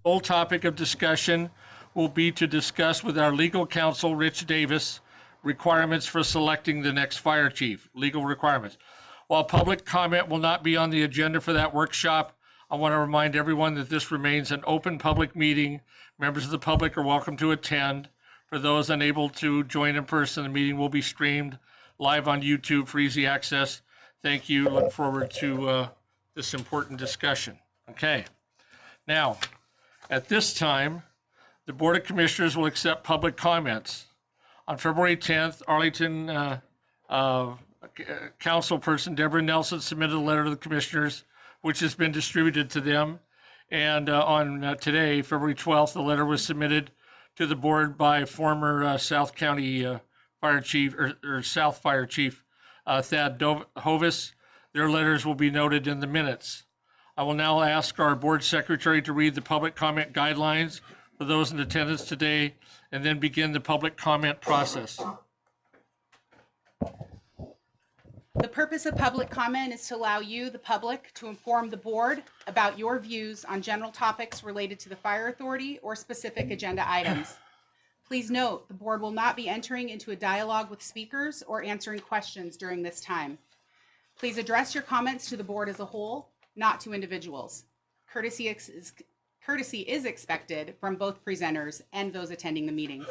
Whole topic of discussion will be to discuss with our legal counsel, Rich Davis, requirements for selecting the next fire chief, legal requirements. While public comment will not be on the agenda for that workshop, I want to remind everyone that this remains an open public meeting. Members of the public are welcome to attend. For those unable to join in person, the meeting will be streamed live on YouTube for easy access. Thank you. Look forward to this important discussion. Okay. Now, at this time, the Board of Commissioners will accept public comments. On February 10th, Arlington councilperson Deborah Nelson submitted a letter to the commissioners, which has been distributed to them. And on today, February 12th, the letter was submitted to the board by former South County Fire Chief or South Fire Chief Thad Hovis. Their letters will be noted in the minutes. I will now ask our board secretary to read the public comment guidelines for those in attendance today, and then begin the public comment process. The purpose of public comment is to allow you, the public, to inform the board about your views on general topics related to the fire authority or specific agenda items. Please note, the board will not be entering into a dialogue with speakers or answering questions during this time. Please address your comments to the board as a whole, not to individuals. Courtesy is expected from both presenters and those attending the meeting.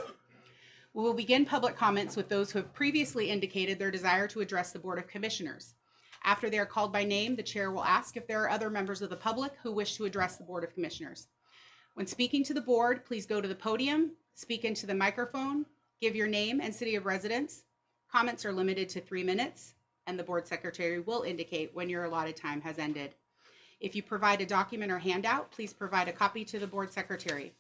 We will begin public comments with those who have previously indicated their desire to address the Board of Commissioners. After they are called by name, the chair will ask if there are other members of the public who wish to address the Board of Commissioners. When speaking to the board, please go to the podium, speak into the microphone, give your name and city of residence. Comments are limited to 3 minutes, and the board secretary will indicate when your allotted time has ended. If you provide a document or handout, please provide a copy to the board secretary.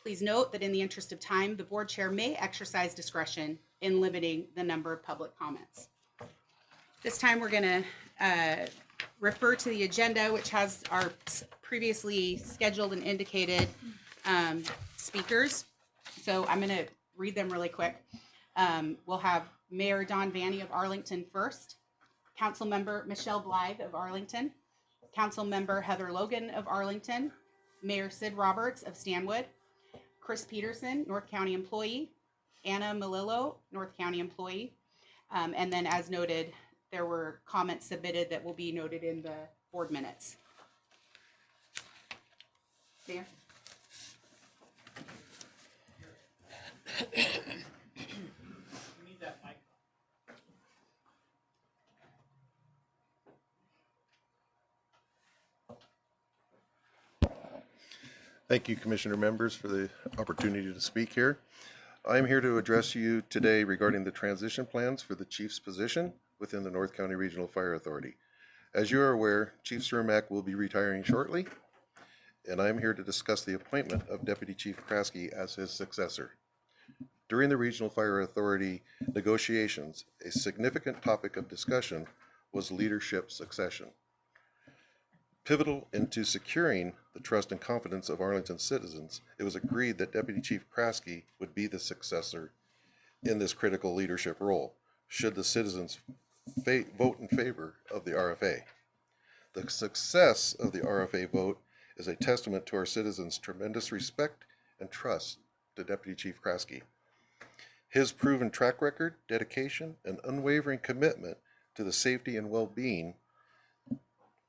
Please note that in the interest of time, the board chair may exercise discretion in limiting the number of public comments. This time we're going to refer to the agenda, which has our previously scheduled and indicated speakers. So I'm going to read them really quick. We'll have Mayor Don Vanny of Arlington first, Council Member Michelle Blythe of Arlington, Council Member Heather Logan of Arlington, Mayor Sid Roberts of Stanwood, Chris Peterson, North County employee, Anna Malillo, North County employee, and then as noted, there were comments submitted that will be noted in the board minutes. Mayor? Thank you, Commissioner members, for the opportunity to speak here. I'm here to address you today regarding the transition plans for the chief's position within the North County Regional Fire Authority. As you are aware, Chief Cermak will be retiring shortly, and I'm here to discuss the appointment of Deputy Chief Kraske as his successor. During the Regional Fire Authority negotiations, a significant topic of discussion was leadership succession. Pivotal into securing the trust and confidence of Arlington citizens, it was agreed that Deputy Chief Kraske would be the successor in this critical leadership role, should the citizens vote in favor of the RFA. The success of the RFA vote is a testament to our citizens' tremendous respect and trust to Deputy Chief Kraske. His proven track record, dedication, and unwavering commitment to the safety and well-being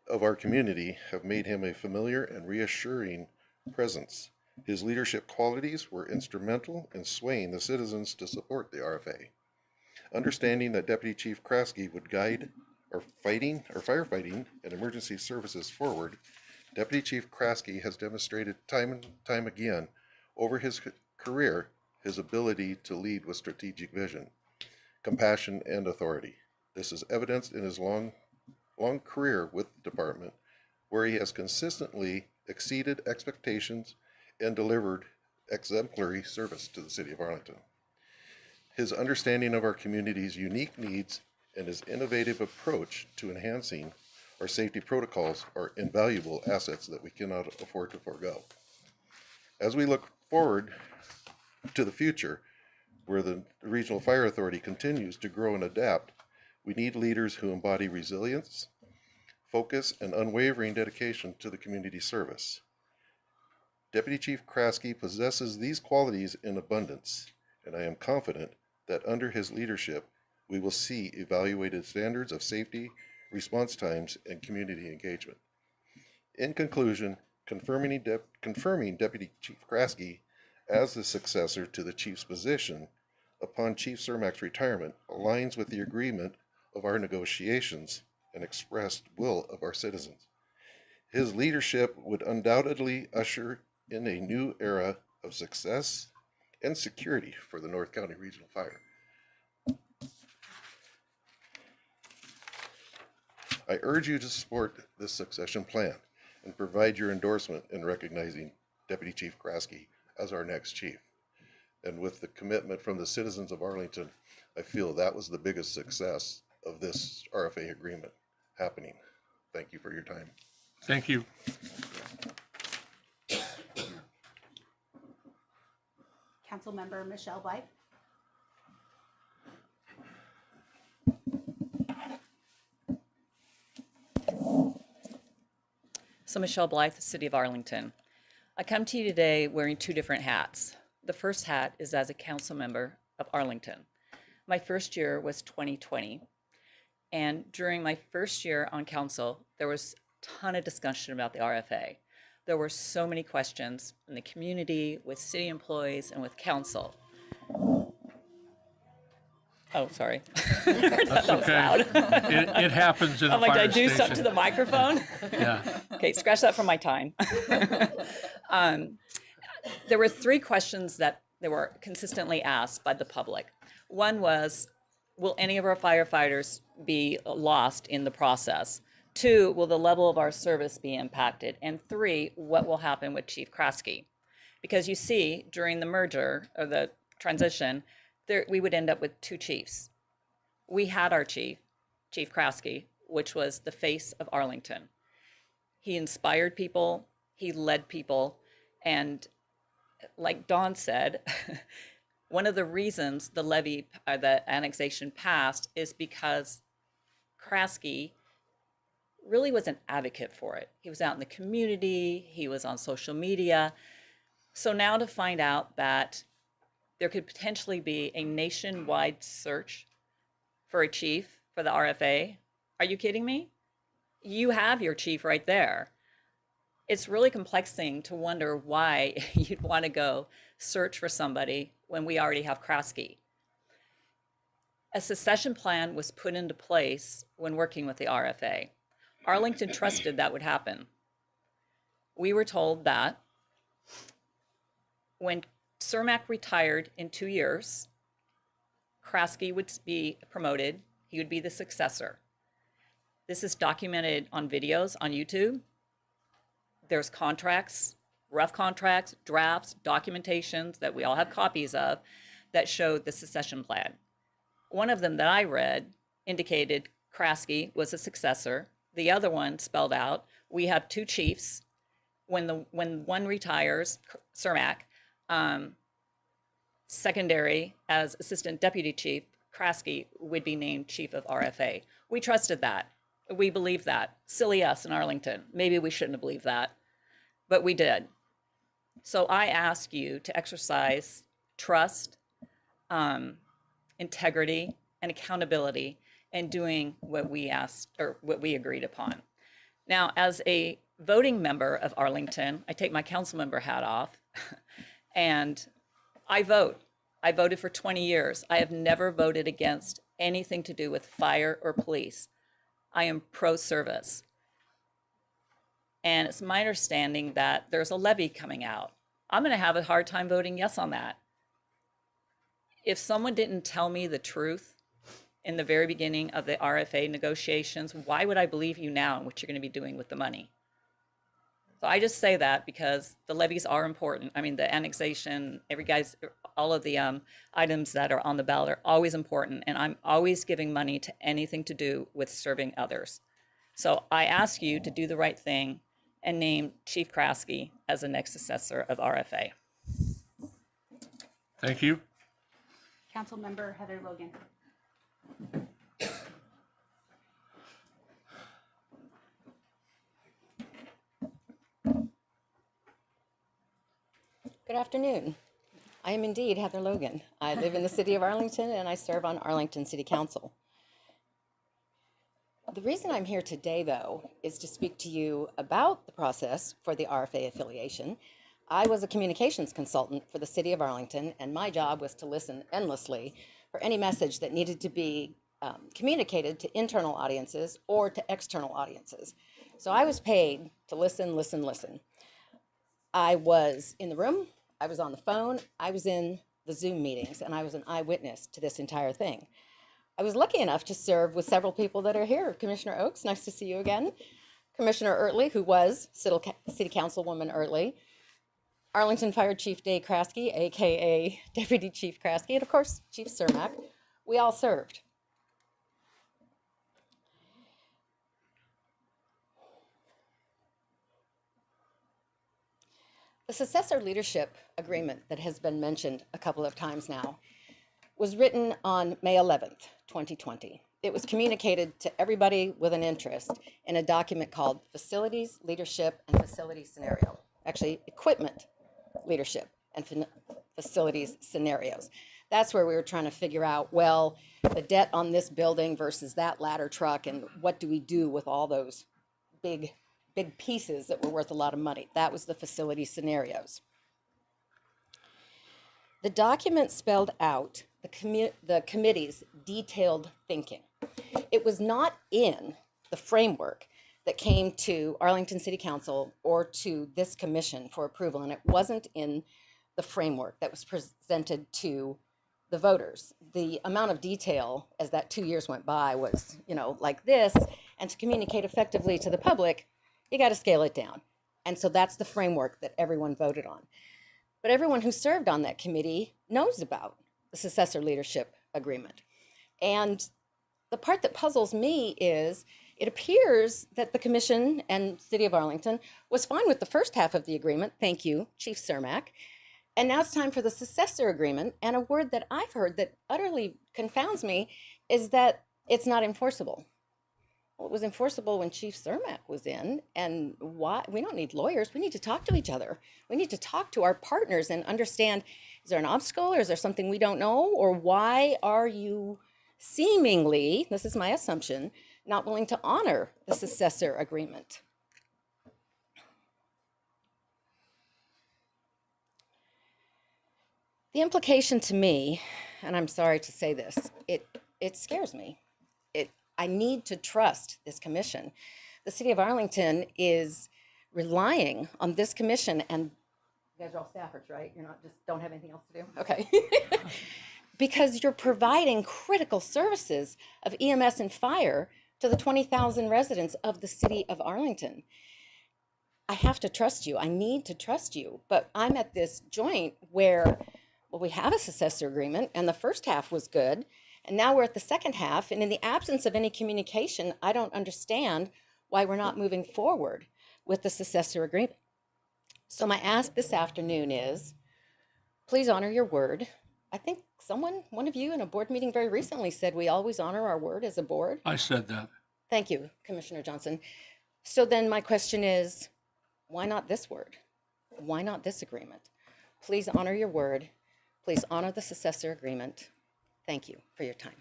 of our community have made him a familiar and reassuring presence. His leadership qualities were instrumental in swaying the citizens to support the RFA. Understanding that Deputy Chief Kraske would guide our firefighting and emergency services forward, Deputy Chief Kraske has demonstrated time and time again over his career his ability to lead with strategic vision, compassion, and authority. This is evidenced in his long career with the department, where he has consistently exceeded expectations and delivered exemplary service to the city of Arlington. His understanding of our community's unique needs and his innovative approach to enhancing our safety protocols are invaluable assets that we cannot afford to forego. As we look forward to the future, where the Regional Fire Authority continues to grow and adapt, we need leaders who embody resilience, focus, and unwavering dedication to the community service. Deputy Chief Kraske possesses these qualities in abundance, and I am confident that under his leadership, we will see evaluated standards of safety, response times, and community engagement. In conclusion, confirming Deputy Chief Kraske as the successor to the Chief's position upon Chief Cermak's retirement aligns with the agreement of our negotiations and expressed will of our citizens. His leadership would undoubtedly usher in a new era of success and security for the North County Regional Fire. I urge you to support this succession plan and provide your endorsement in recognizing Deputy Chief Kraske as our next chief. And with the commitment from the citizens of Arlington, I feel that was the biggest success of this RFA agreement happening. Thank you for your time. Thank you. Councilmember Michelle Blythe. So Michelle Blythe, the City of Arlington. I come to you today wearing two different hats. The first hat is as a council member of Arlington. My first year was 2020. And during my first year on council, there was a ton of discussion about the RFA. There were so many questions in the community, with city employees, and with council. Oh, sorry. That's That was loud. It happens in a I'm like, did I fire do station. something to the microphone? Yeah. Okay, scratch that from my time. There were three questions that they were consistently asked by the public. One was, will any of our firefighters be lost in the process? Two, will the level of our service be impacted? And three, what will happen with Chief Kraske? Because you see, during the merger or the transition, we would end up with two chiefs. We had our chief, Chief Kraske, which was the face of Arlington. He inspired people, he led people, and like Dawn said, one of the reasons the levy, the annexation passed is because Kraske really was an advocate for it. He was out in the community, he was on social media. So now to find out that there could potentially be a nationwide search for a chief for the RFA, are you kidding me? You have your chief right there. It's really complexing to wonder why you'd want to go search for somebody when we already have Kraske. A succession plan was put into place when working with the RFA. Arlington trusted that would happen. We were told that when Cermak retired in 2 years, Kraske would be promoted. He would be the successor. This is documented on videos on YouTube. There's contracts, rough contracts, drafts, documentations that we all have copies of that showed the succession plan. One of them that I read indicated Kraske was a successor. The other one spelled out, we have two chiefs. When one retires, Cermak, secondary as assistant deputy chief, Kraske would be named chief of RFA. We trusted that. We believed that. Silly us in Arlington. Maybe we shouldn't have believed that, but we did. So I ask you to exercise trust, integrity, and accountability in doing what we asked or what we agreed upon. Now, as a voting member of Arlington, I take my council member hat off and I vote. I voted for 20 years. I have never voted against anything to do with fire or police. I am pro-service. And it's my understanding that there's a levy coming out. I'm going to have a hard time voting yes on that. If someone didn't tell me the truth in the very beginning of the RFA negotiations, why would I believe you now and what you're going to be doing with the money? So I just say that because the levies are important. I mean, the annexation, all of the items that are on the ballot are always important, and I'm always giving money to anything to do with serving others. So I ask you to do the right thing and name Chief Kraske as the next successor of RFA. Thank you. Councilmember Heather Logan. Good afternoon. I am indeed Heather Logan. I live in the city of Arlington and I serve on Arlington City Council. The reason I'm here today, though, is to speak to you about the process for the RFA affiliation. I was a communications consultant for the city of Arlington, and my job was to listen endlessly for any message that needed to be communicated to internal audiences or to external audiences. So I was paid to listen, listen, listen. I was in the room, I was on the phone, I was in the Zoom meetings, and I was an eyewitness to this entire thing. I was lucky enough to serve with several people that are here. Commissioner Oakes, nice to see you again. Commissioner Ertley, who was City Councilwoman Ertley. Arlington Fire Chief Dave Kraske, AKA Deputy Chief Kraske, and of course, Chief Cermak. We all served. The successor leadership agreement that has been mentioned a couple of times now was written on May 11th, 2020. It was communicated to everybody with an interest in a document called Facilities, Leadership, and Facilities Scenario. Actually, Equipment, Leadership, and Facilities Scenarios. That's where we were trying to figure out, well, the debt on this building versus that ladder truck, and what do we do with all those big pieces that were worth a lot of money. That was the facility scenarios. The document spelled out the committee's detailed thinking. It was not in the framework that came to Arlington City Council or to this commission for approval, and it wasn't in the framework that was presented to the voters. The amount of detail as that 2 years went by was, like this, and to communicate effectively to the public, you got to scale it down. And so that's the framework that everyone voted on. But everyone who served on that committee knows about the successor leadership agreement. And the part that puzzles me is it appears that the commission and City of Arlington was fine with the first half of the agreement. Thank you, Chief Cermak. And now it's time for the successor agreement. And a word that I've heard that utterly confounds me is that it's not enforceable. Well, it was enforceable when Chief Cermak was in, and why? We don't need lawyers. We need to talk to each other. We need to talk to our partners and understand, is there an obstacle, or is there something we don't know, or why are you seemingly, this is my assumption, not willing to honor the successor agreement? The implication to me, and I'm sorry to say this, it scares me. I need to trust this commission. The city of Arlington is relying on this commission, and you guys are all staffers, right? You're not just don't have anything else to do? Okay. Because you're providing critical services of EMS and fire to the 20,000 residents of the city of Arlington. I have to trust you. I need to trust you. But I'm at this joint where, well, we have a successor agreement, and the first half was good. And now we're at the second half, and in the absence of any communication, I don't understand why we're not moving forward with the successor agreement. So my ask this afternoon is, please honor your word. I think one of you in a board meeting very recently said we always honor our word as a board. I said that. Thank you, Commissioner Johnson. So then my question is, why not this word? Why not this agreement? Please honor your word. Please honor the successor agreement. Thank you for your time.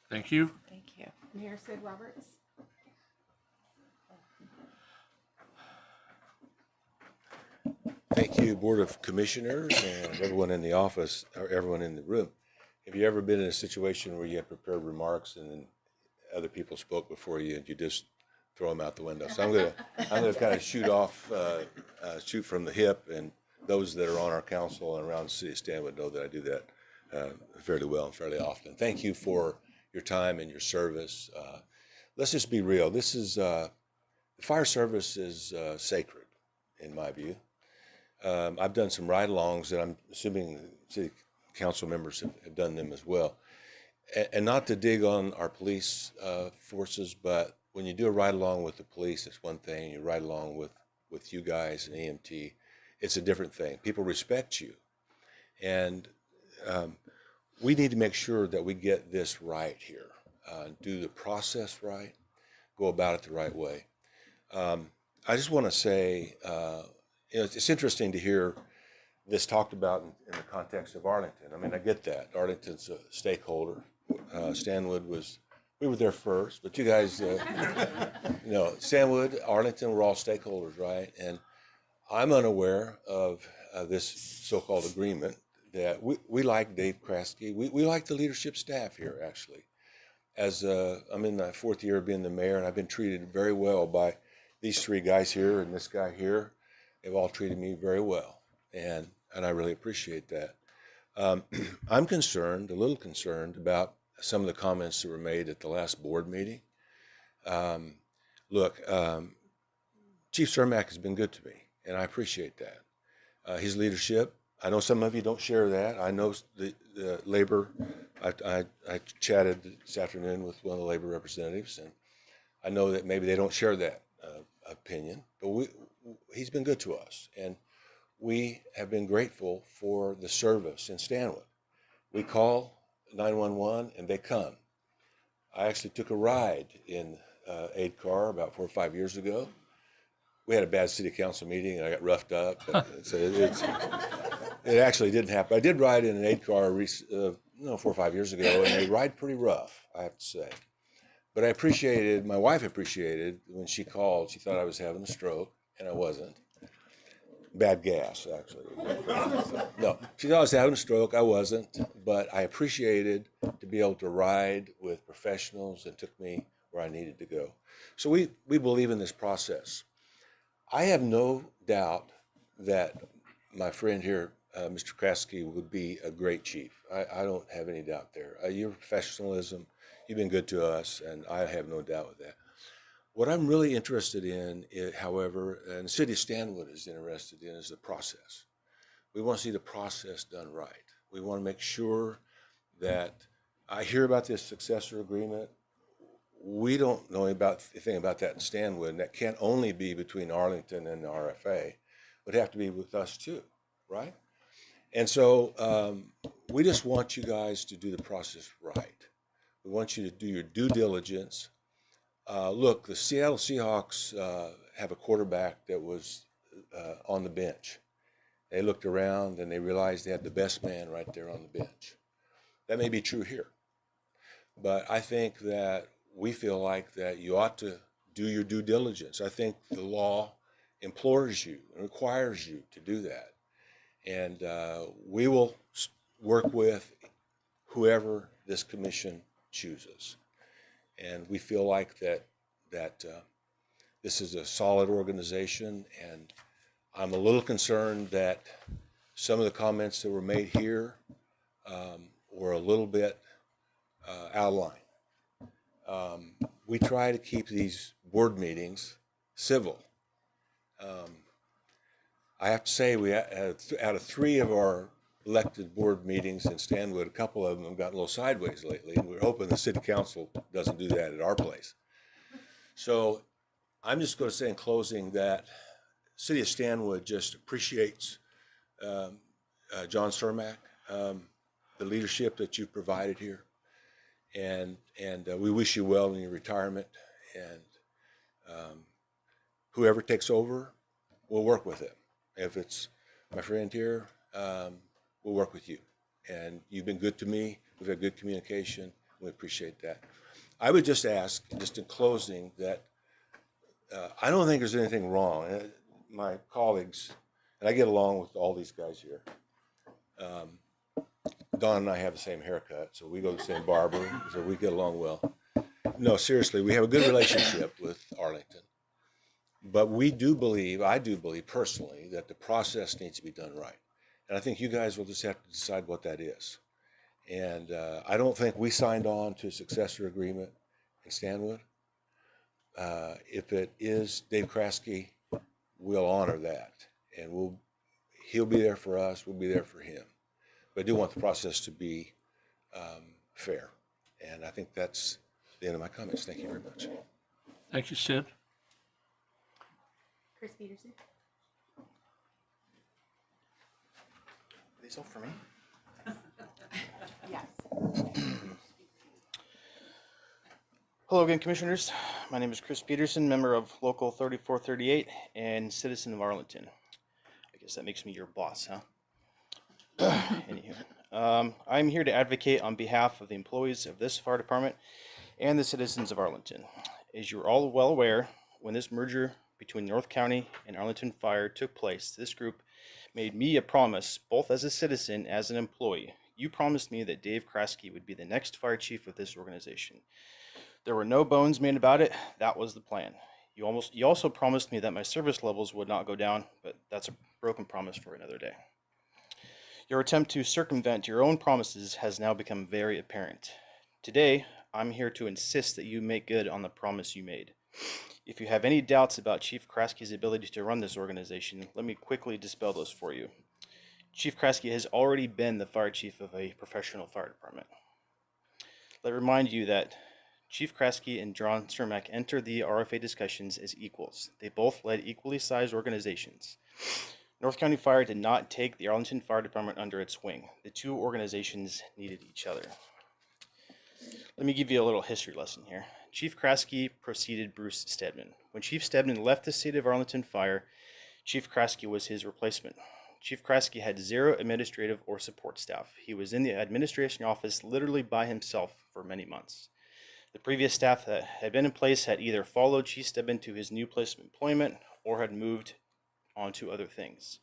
Thank you. Thank you. Mayor Sid Roberts. Thank you, Board of Commissioners and everyone in the office, or everyone in the room. Have you ever been in a situation where you have prepared remarks and then other people spoke before you and you just throw them out the window? So I'm gonna kind of shoot from the hip, and those that are on our council and around the city of Stanwood know that I do that fairly well and fairly often. Thank you for your time and your service. Let's just be real. This is, the fire service is sacred, in my view. I've done some ride-alongs, and I'm assuming city council members have done them as well. And not to dig on our police forces, but when you do a ride-along with the police, it's one thing. You ride along with you guys and EMT, it's a different thing. People respect you. And we need to make sure that we get this right here, do the process right, go about it the right way. I just want to say, it's interesting to hear this talked about in the context of Arlington. I mean, I get that. Arlington's a stakeholder. Stanwood was, we were there first, but you guys, Stanwood, Arlington, we're all stakeholders, right? And I'm unaware of this so-called agreement that we like Dave Kraske. We like the leadership staff here, actually. As I'm in my 4th year of being the mayor, and I've been treated very well by these 3 guys here and this guy here. They've all treated me very well, and I really appreciate that. I'm concerned, a little concerned, about some of the comments that were made at the last board meeting. Look, Chief Cermak has been good to me, and I appreciate that. His leadership, I know some of you don't share that. I know the labor, I chatted this afternoon with one of the labor representatives, and I know that maybe they don't share that opinion, but he's been good to us, and we have been grateful for the service in Stanwood. We call 911 and they come. I actually took a ride in aid car about 4 or 5 years ago. We had a bad city council meeting and I got roughed up. So it actually didn't happen. I did ride in an aid car 4 or 5 years ago, and they ride pretty rough, I have to say. But my wife appreciated when she called. She thought I was having a stroke, and I wasn't. Bad gas, actually. No, she thought I was having a stroke. I wasn't, but I appreciated to be able to ride with professionals and took me where I needed to go. So we believe in this process. I have no doubt that my friend here, Mr. Kraske, would be a great chief. I don't have any doubt there. Your professionalism, you've been good to us, and I have no doubt with that. What I'm really interested in, however, and the city of Stanwood is interested in, is the process. We want to see the process done right. We want to make sure that I hear about this successor agreement. We don't know anything about that in Stanwood, and that can't only be between Arlington and the RFA. It would have to be with us too, right? And so we just want you guys to do the process right. We want you to do your due diligence. Look, the Seattle Seahawks have a quarterback that was on the bench. They looked around and they realized they had the best man right there on the bench. That may be true here, but I think that we feel like that you ought to do your due diligence. I think the law implores you and requires you to do that. And we will work with whoever this commission chooses. And we feel like that this is a solid organization, and I'm a little concerned that some of the comments that were made here were a little bit out of line. We try to keep these board meetings civil. I have to say, we out of 3 of our elected board meetings in Stanwood, a couple of them have gotten a little sideways lately, and we're hoping the city council doesn't do that at our place. So I'm just going to say in closing that city of Stanwood just appreciates John Cermak, the leadership that you've provided here, and we wish you well in your retirement, and whoever takes over, we'll work with it. If it's my friend here, we'll work with you. And you've been good to me. We've had good communication. We appreciate that. I would just ask, just in closing, that I don't think there's anything wrong. My colleagues, and I get along with all these guys here. Don and I have the same haircut, so we go to the same barber, so we get along well. No, seriously, we have a good relationship with Arlington. But I do believe personally, that the process needs to be done right. And I think you guys will just have to decide what that is. And I don't think we signed on to a successor agreement in Stanwood. If it is Dave Kraske, we'll honor that. And he'll be there for us, we'll be there for him. But I do want the process to be fair. And I think that's the end of my comments. Thank you very much. Thank you, Sid. Chris Peterson? These all for me? Yes. Hello again, Commissioners. My name is Chris Peterson, member of Local 3438 and citizen of Arlington. I guess that makes me your boss, huh? Anywho, I'm here to advocate on behalf of the employees of this fire department and the citizens of Arlington. As you're all well aware, when this merger between North County and Arlington Fire took place, this group made me a promise, both as a citizen and as an employee. You promised me that Dave Kraske would be the next fire chief of this organization. There were no bones made about it. That was the plan. You also promised me that my service levels would not go down, but that's a broken promise for another day. Your attempt to circumvent your own promises has now become very apparent. Today, I'm here to insist that you make good on the promise you made. If you have any doubts about Chief Kraske's ability to run this organization, let me quickly dispel those for you. Chief Kraske has already been the fire chief of a professional fire department. Let me remind you that Chief Kraske and John Cermak entered the RFA discussions as equals. They both led equally sized organizations. North County Fire did not take the Arlington Fire Department under its wing. The two organizations needed each other. Let me give you a little history lesson here. Chief Kraske preceded Bruce Stedman. When Chief Stedman left the city of Arlington Fire, Chief Kraske was his replacement. Chief Kraske had zero administrative or support staff. He was in the administration office literally by himself for many months. The previous staff that had been in place had either followed Chief Stedman to his new place of employment or had moved on to other things.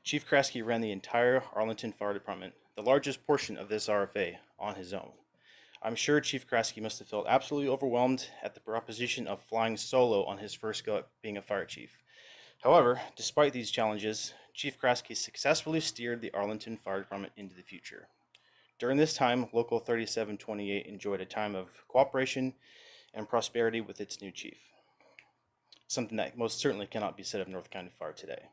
Chief Kraske ran the entire Arlington Fire Department, the largest portion of this RFA, on his own. I'm sure Chief Kraske must have felt absolutely overwhelmed at the proposition of flying solo on his first go at being a fire chief. However, despite these challenges, Chief Kraske successfully steered the Arlington Fire Department into the future. During this time, Local 3728 enjoyed a time of cooperation and prosperity with its new chief, something that most certainly cannot be said of North County Fire today.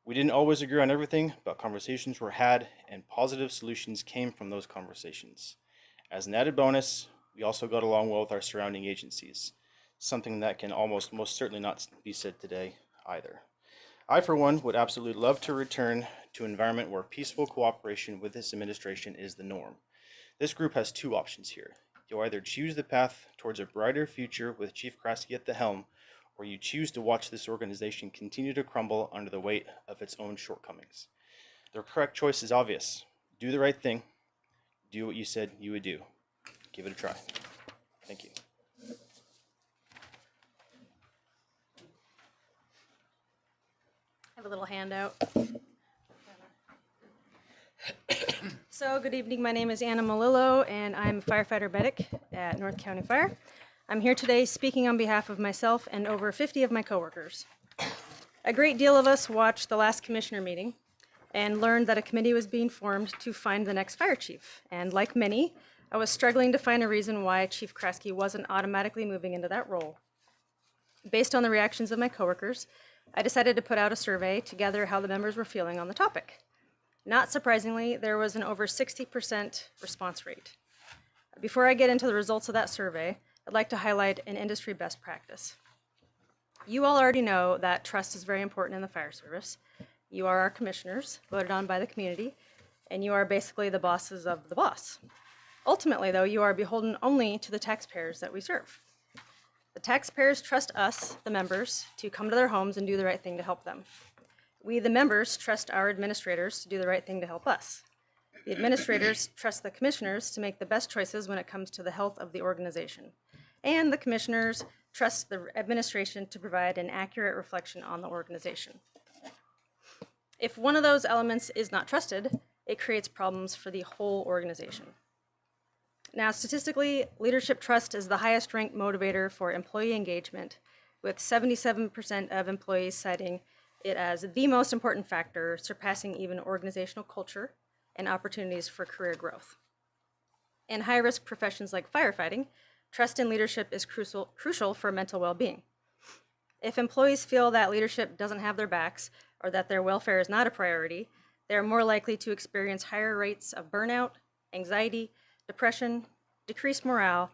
We didn't always agree on everything, but conversations were had and positive solutions came from those conversations. As an added bonus, we also got along well with our surrounding agencies, something that can most certainly not be said today either. I, for one, would absolutely love to return to an environment where peaceful cooperation with this administration is the norm. This group has two options here. You either choose the path towards a brighter future with Chief Kraske at the helm, or you choose to watch this organization continue to crumble under the weight of its own shortcomings. The correct choice is obvious. Do the right thing. Do what you said you would do. Give it a try. Thank you. I have a little handout. So, good evening. My name is Anna Malillo, and I'm a firefighter medic at North County Fire. I'm here today speaking on behalf of myself and over 50 of my coworkers. A great deal of us watched the last commissioner meeting and learned that a committee was being formed to find the next fire chief. And like many, I was struggling to find a reason why Chief Kraske wasn't automatically moving into that role. Based on the reactions of my coworkers, I decided to put out a survey to gather how the members were feeling on the topic. Not surprisingly, there was an over 60% response rate. Before I get into the results of that survey, I'd like to highlight an industry best practice. You all already know that trust is very important in the fire service. You are our commissioners, voted on by the community, and you are basically the bosses of the boss. Ultimately, though, you are beholden only to the taxpayers that we serve. The taxpayers trust us, the members, to come to their homes and do the right thing to help them. We, the members, trust our administrators to do the right thing to help us. The administrators trust the commissioners to make the best choices when it comes to the health of the organization. And the commissioners trust the administration to provide an accurate reflection on the organization. If one of those elements is not trusted, it creates problems for the whole organization. Now, statistically, leadership trust is the highest ranked motivator for employee engagement, with 77% of employees citing it as the most important factor, surpassing even organizational culture and opportunities for career growth. In high-risk professions like firefighting, trust in leadership is crucial for mental well-being. If employees feel that leadership doesn't have their backs or that their welfare is not a priority, they are more likely to experience higher rates of burnout, anxiety, depression, decreased morale,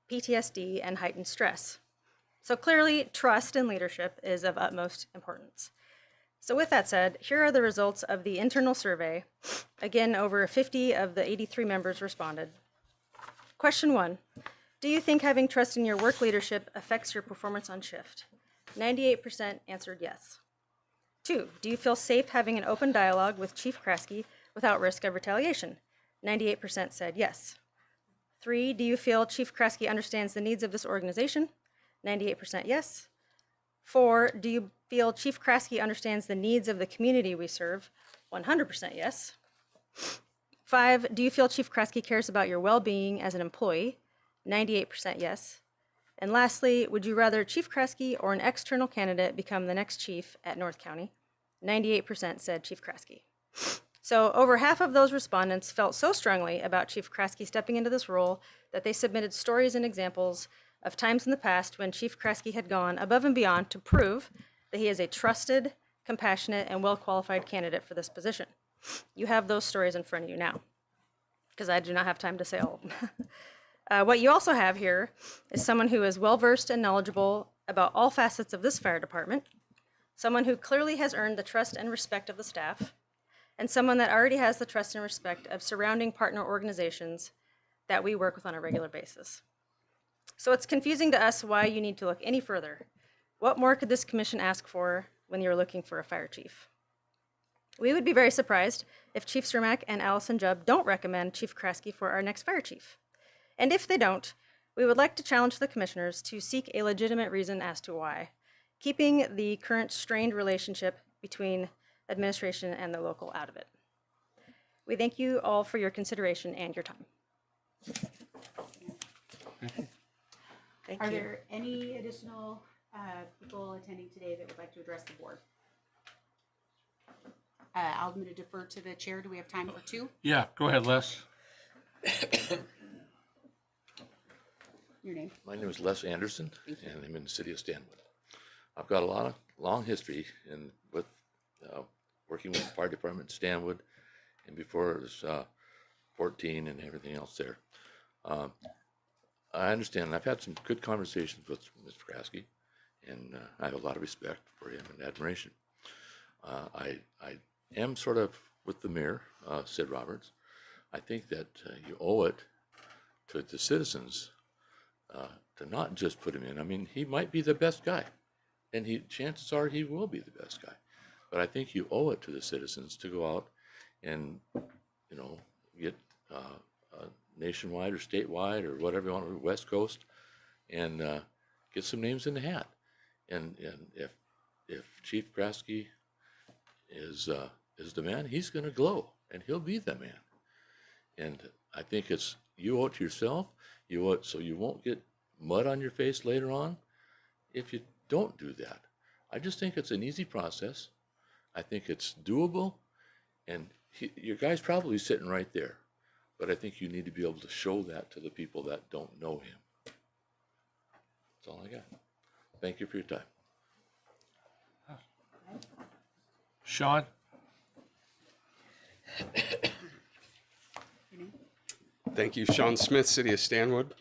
PTSD, and heightened stress. So clearly, trust in leadership is of utmost importance. So with that said, here are the results of the internal survey. Again, over 50 of the 83 members responded. Question 1, do you think having trust in your work leadership affects your performance on shift? 98% answered yes. 2, do you feel safe having an open dialogue with Chief Kraske without risk of retaliation? 98% said yes. 3, do you feel Chief Kresge understands the needs of this organization? 98% yes. 4, do you feel Chief Kresge understands the needs of the community we serve? 100% yes. 5, do you feel Chief Kresge cares about your well-being as an employee? 98% yes. And lastly, would you rather Chief Kresge or an external candidate become the next chief at North County? 98% said Chief Kresge. So over half of those respondents felt so strongly about Chief Kresge stepping into this role that they submitted stories and examples of times in the past when Chief Kresge had gone above and beyond to prove that he is a trusted, compassionate, and well-qualified candidate for this position. You have those stories in front of you now, because I do not have time to say all of them. What you also have here is someone who is well-versed and knowledgeable about all facets of this fire department, someone who clearly has earned the trust and respect of the staff, and someone that already has the trust and respect of surrounding partner organizations that we work with on a regular basis. So it's confusing to us why you need to look any further. What more could this commission ask for when you're looking for a fire chief? We would be very surprised if Chief Cermak and Allison Jubb don't recommend Chief Kresge for our next fire chief. And if they don't, we would like to challenge the commissioners to seek a legitimate reason as to why, keeping the current strained relationship between administration and the local out of it. We thank you all for your consideration and your time. Are there any additional people attending today that would like to address the board? I'm going to defer to the chair. Do we have time for 2? Yeah, go ahead, Les. Your name? My name is Les Anderson, and I'm in the city of Stanwood. I've got a lot of long history with working with the fire department in Stanwood, and before it was 14 and everything else there. I understand. I've had some good conversations with Mr. Kresge, and I have a lot of respect for him and admiration. I am sort of with the mayor, Sid Roberts. I think that you owe it to the citizens to not just put him in. I mean, he might be the best guy, and chances are he will be the best guy. But I think you owe it to the citizens to go out and, get nationwide or statewide or whatever you want, West Coast, and get some names in the hat. And if Chief Kresge is the man, he's going to glow, and he'll be the man. And I think you owe it to yourself. You owe it so you won't get mud on your face later on if you don't do that. I just think it's an easy process. I think it's doable, and your guy's probably sitting right there. But I think you need to be able to show that to the people that don't know him. That's all I got. Thank you for your time. Sean? Thank you, Sean Smith, City of Stanwood.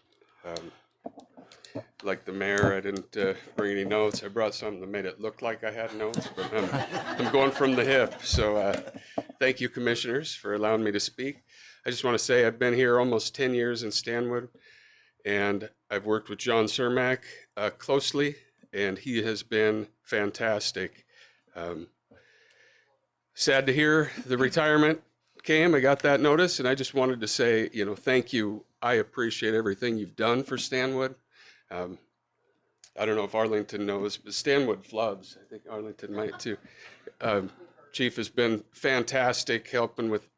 Like the mayor, I didn't bring any notes. I brought something that made it look like I had notes, but I'm going from the hip. So thank you, commissioners, for allowing me to speak. I just want to say I've been here almost 10 years in Stanwood, and I've worked with John Cermak closely, and he has been fantastic. Sad to hear the retirement came. I got that notice, and I just wanted to say, thank you. I appreciate everything you've done for Stanwood. I don't know if Arlington knows, but Stanwood floods. I think Arlington might too. Chief has been fantastic, helping with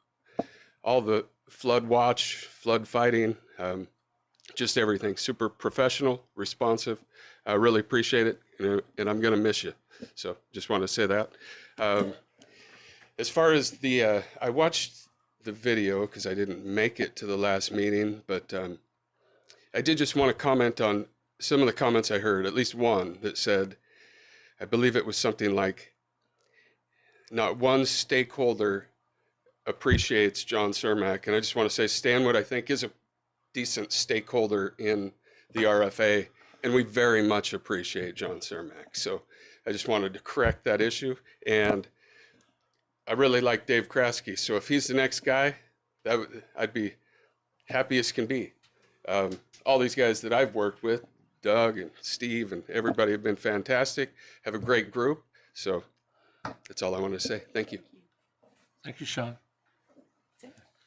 all the flood watch, flood fighting, just everything. Super professional, responsive. I really appreciate it, and I'm going to miss you. So just want to say that. As far as I watched the video because I didn't make it to the last meeting, but I did just want to comment on some of the comments I heard, at least one that said, I believe it was something like, not one stakeholder appreciates John Cermak. And I just want to say Stanwood, I think, is a decent stakeholder in the RFA, and we very much appreciate John Cermak. So I just wanted to correct that issue. And I really like Dave Kresge. So if he's the next guy, I'd be happy as can be. All these guys that I've worked with, Doug and Steve and everybody have been fantastic, have a great group. So that's all I want to say. Thank you. Thank you, Sean.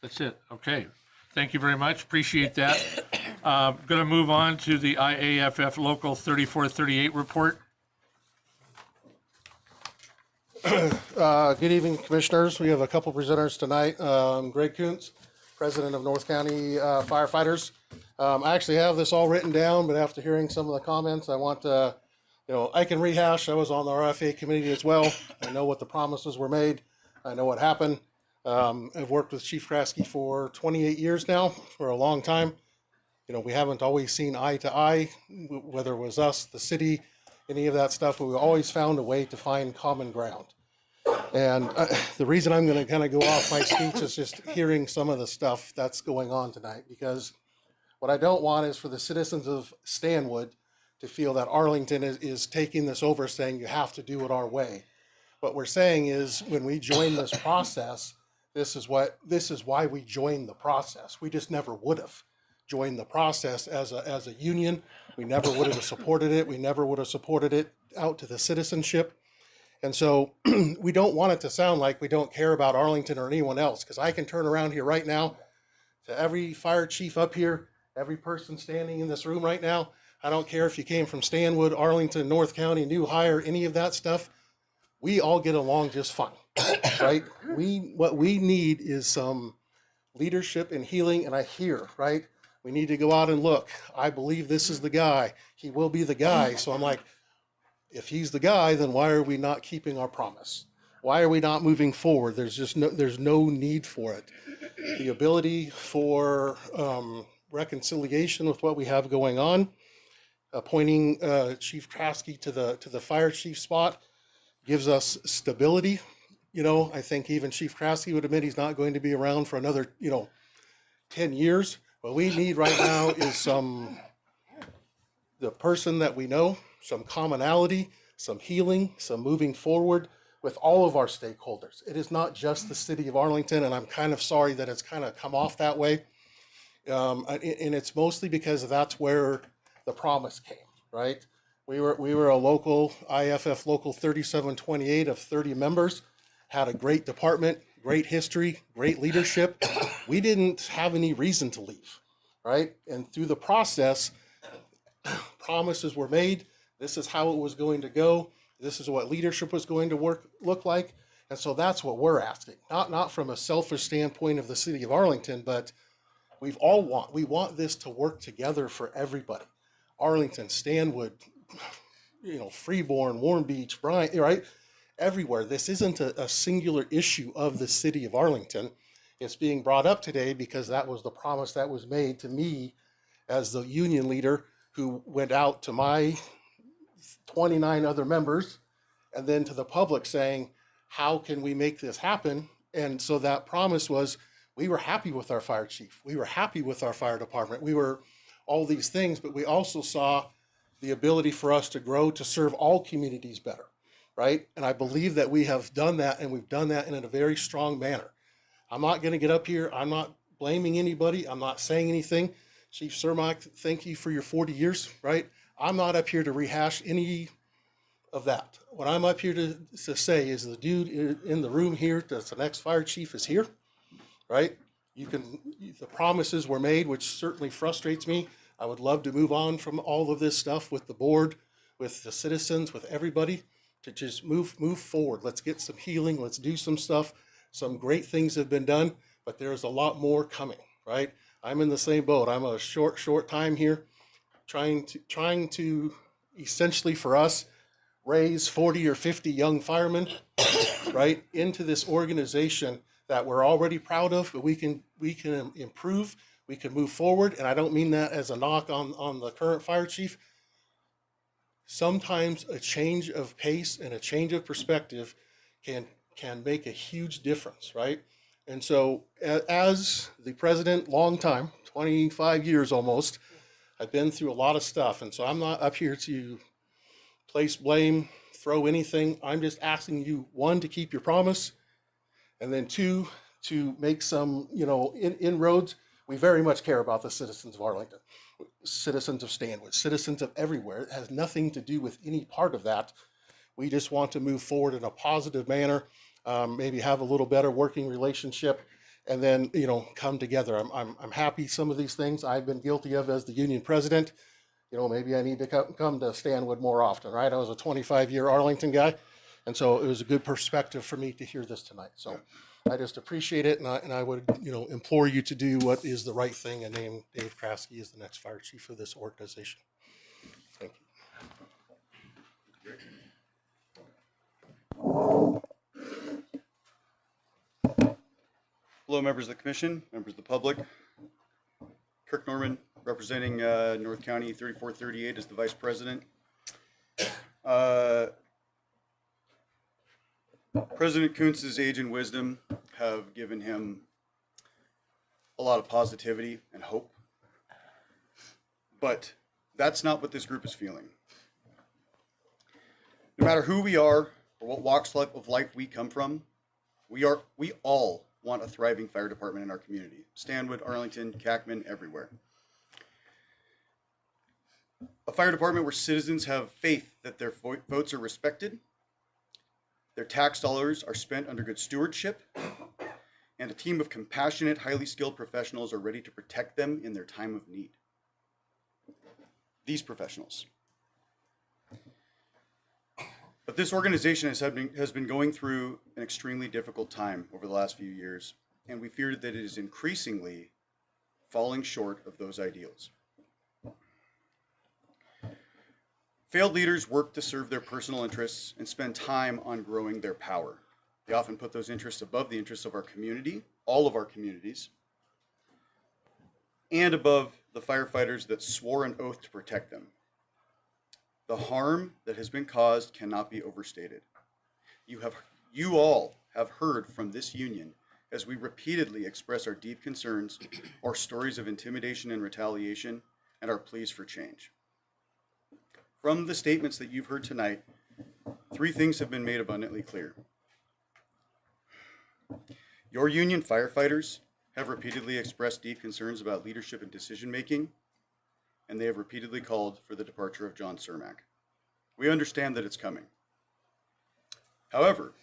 That's it. Okay. Thank you very much. Appreciate that. Going to move on to the IAFF Local 3438 report. Good evening, Commissioners. We have a couple presenters tonight. Greg Kuntz, President of North County Firefighters. I actually have this all written down, but after hearing some of the comments, I want to, I can rehash. I was on the RFA committee as well. I know what the promises were made. I know what happened. I've worked with Chief Kraske for 28 years now, for a long time. We haven't always seen eye to eye, whether it was us, the city, any of that stuff, but we always found a way to find common ground. And the reason I'm going to kind of go off my speech is just hearing some of the stuff that's going on tonight, because what I don't want is for the citizens of Stanwood to feel that Arlington is taking this over, saying you have to do it our way. What we're saying is when we join this process, this is why we joined the process. We just never would have joined the process as a union. We never would have supported it. We never would have supported it out to the citizenship. And so we don't want it to sound like we don't care about Arlington or anyone else, because I can turn around here right now to every fire chief up here, every person standing in this room right now. I don't care if you came from Stanwood, Arlington, North County, New Hire, any of that stuff. We all get along just fine, right? What we need is some leadership and healing, and I hear, right? We need to go out and look. I believe this is the guy. He will be the guy. So I'm like, if he's the guy, then why are we not keeping our promise? Why are we not moving forward? there's no need for it. The ability for reconciliation with what we have going on, appointing Chief Kraske to the fire chief spot gives us stability. I think even Chief Kraske would admit he's not going to be around for another 10 years. What we need right now is the person that we know, some commonality, some healing, some moving forward with all of our stakeholders. It is not just the city of Arlington, and I'm kind of sorry that it's kind of come off that way. And it's mostly because that's where the promise came, right? We were a local, IFF Local 3728 of 30 members, had a great department, great history, great leadership. We didn't have any reason to leave, right? And through the process, promises were made. This is how it was going to go. This is what leadership was going to look like. And so that's what we're asking, not from a selfish standpoint of the city of Arlington, but we want this to work together for everybody. Arlington, Stanwood, Freeborn, Warm Beach, Bryant, right? Everywhere. This isn't a singular issue of the city of Arlington. It's being brought up today because that was the promise that was made to me as the union leader who went out to my 29 other members and then to the public saying, how can we make this happen? And so that promise was, we were happy with our fire chief. We were happy with our fire department. We were all these things, but we also saw the ability for us to grow to serve all communities better, right? And I believe that we have done that, and we've done that in a very strong manner. I'm not going to get up here. I'm not blaming anybody. I'm not saying anything. Chief Cermak, thank you for your 40 years, right? I'm not up here to rehash any of that. What I'm up here to say is the dude in the room here, that's the next fire chief, is here, right? The promises were made, which certainly frustrates me. I would love to move on from all of this stuff with the board, with the citizens, with everybody, to just move forward. Let's get some healing. Let's do some stuff. Some great things have been done, but there's a lot more coming, right? I'm in the same boat. I'm a short time here, trying to essentially for us raise 40 or 50 young firemen, right, into this organization that we're already proud of, but we can improve, we can move forward. And I don't mean that as a knock on the current fire chief. Sometimes a change of pace and a change of perspective can make a huge difference, right? And so as the president, long time, 25 years almost, I've been through a lot of stuff. And so I'm not up here to place blame, throw anything. I'm just asking you, one, to keep your promise, and then two, to make some, inroads. We very much care about the citizens of Arlington, citizens of Stanwood, citizens of everywhere. It has nothing to do with any part of that. We just want to move forward in a positive manner, maybe have a little better working relationship, and then, come together. I'm happy some of these things I've been guilty of as the union president. Maybe I need to come to Stanwood more often, right? I was a 25-year Arlington guy, and so it was a good perspective for me to hear this tonight. So I just appreciate it, and I would, implore you to do what is the right thing and name Dave Kraske as the next fire chief of this organization. Thank you. Hello, members of the commission, members of the public. Kirk Norman, representing North County 3438 as the vice president. President Kuntz's age and wisdom have given him a lot of positivity and hope, but that's not what this group is feeling. No matter who we are or what walks of life we come from, we all want a thriving fire department in our community. Stanwood, Arlington, Cackman, everywhere. A fire department where citizens have faith that their votes are respected, their tax dollars are spent under good stewardship, and a team of compassionate, highly skilled professionals are ready to protect them in their time of need. These professionals. But this organization has been going through an extremely difficult time over the last few years, and we fear that it is increasingly falling short of those ideals. Failed leaders work to serve their personal interests and spend time on growing their power. They often put those interests above the interests of our community, all of our communities, and above the firefighters that swore an oath to protect them. The harm that has been caused cannot be overstated. You all have heard from this union as we repeatedly express our deep concerns or stories of intimidation and retaliation and our pleas for change. From the statements that you've heard tonight, 3 things have been made abundantly clear. Your union firefighters have repeatedly expressed deep concerns about leadership and decision-making, and they have repeatedly called for the departure of John Cermak. We understand that it's coming. However,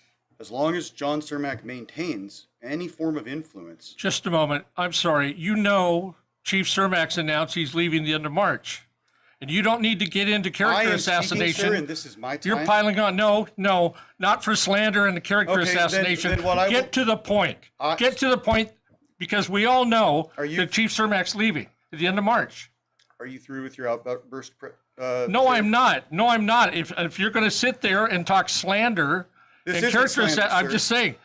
as long as John Cermak maintains any form of influence... Just a moment. I'm sorry. Chief Cermak's announced he's leaving the end of March. And you don't need to get into character assassination. Speaking, sir, and this is my time. You're piling on. No, not for slander and the character assassination. Then get to the point. Get to the point, because we all know that Chief Cermak's leaving at the end of March. Are you through with your outburst? No, I'm not. No, I'm not. If you're going to sit there and talk slander and character assassination, I'm just saying,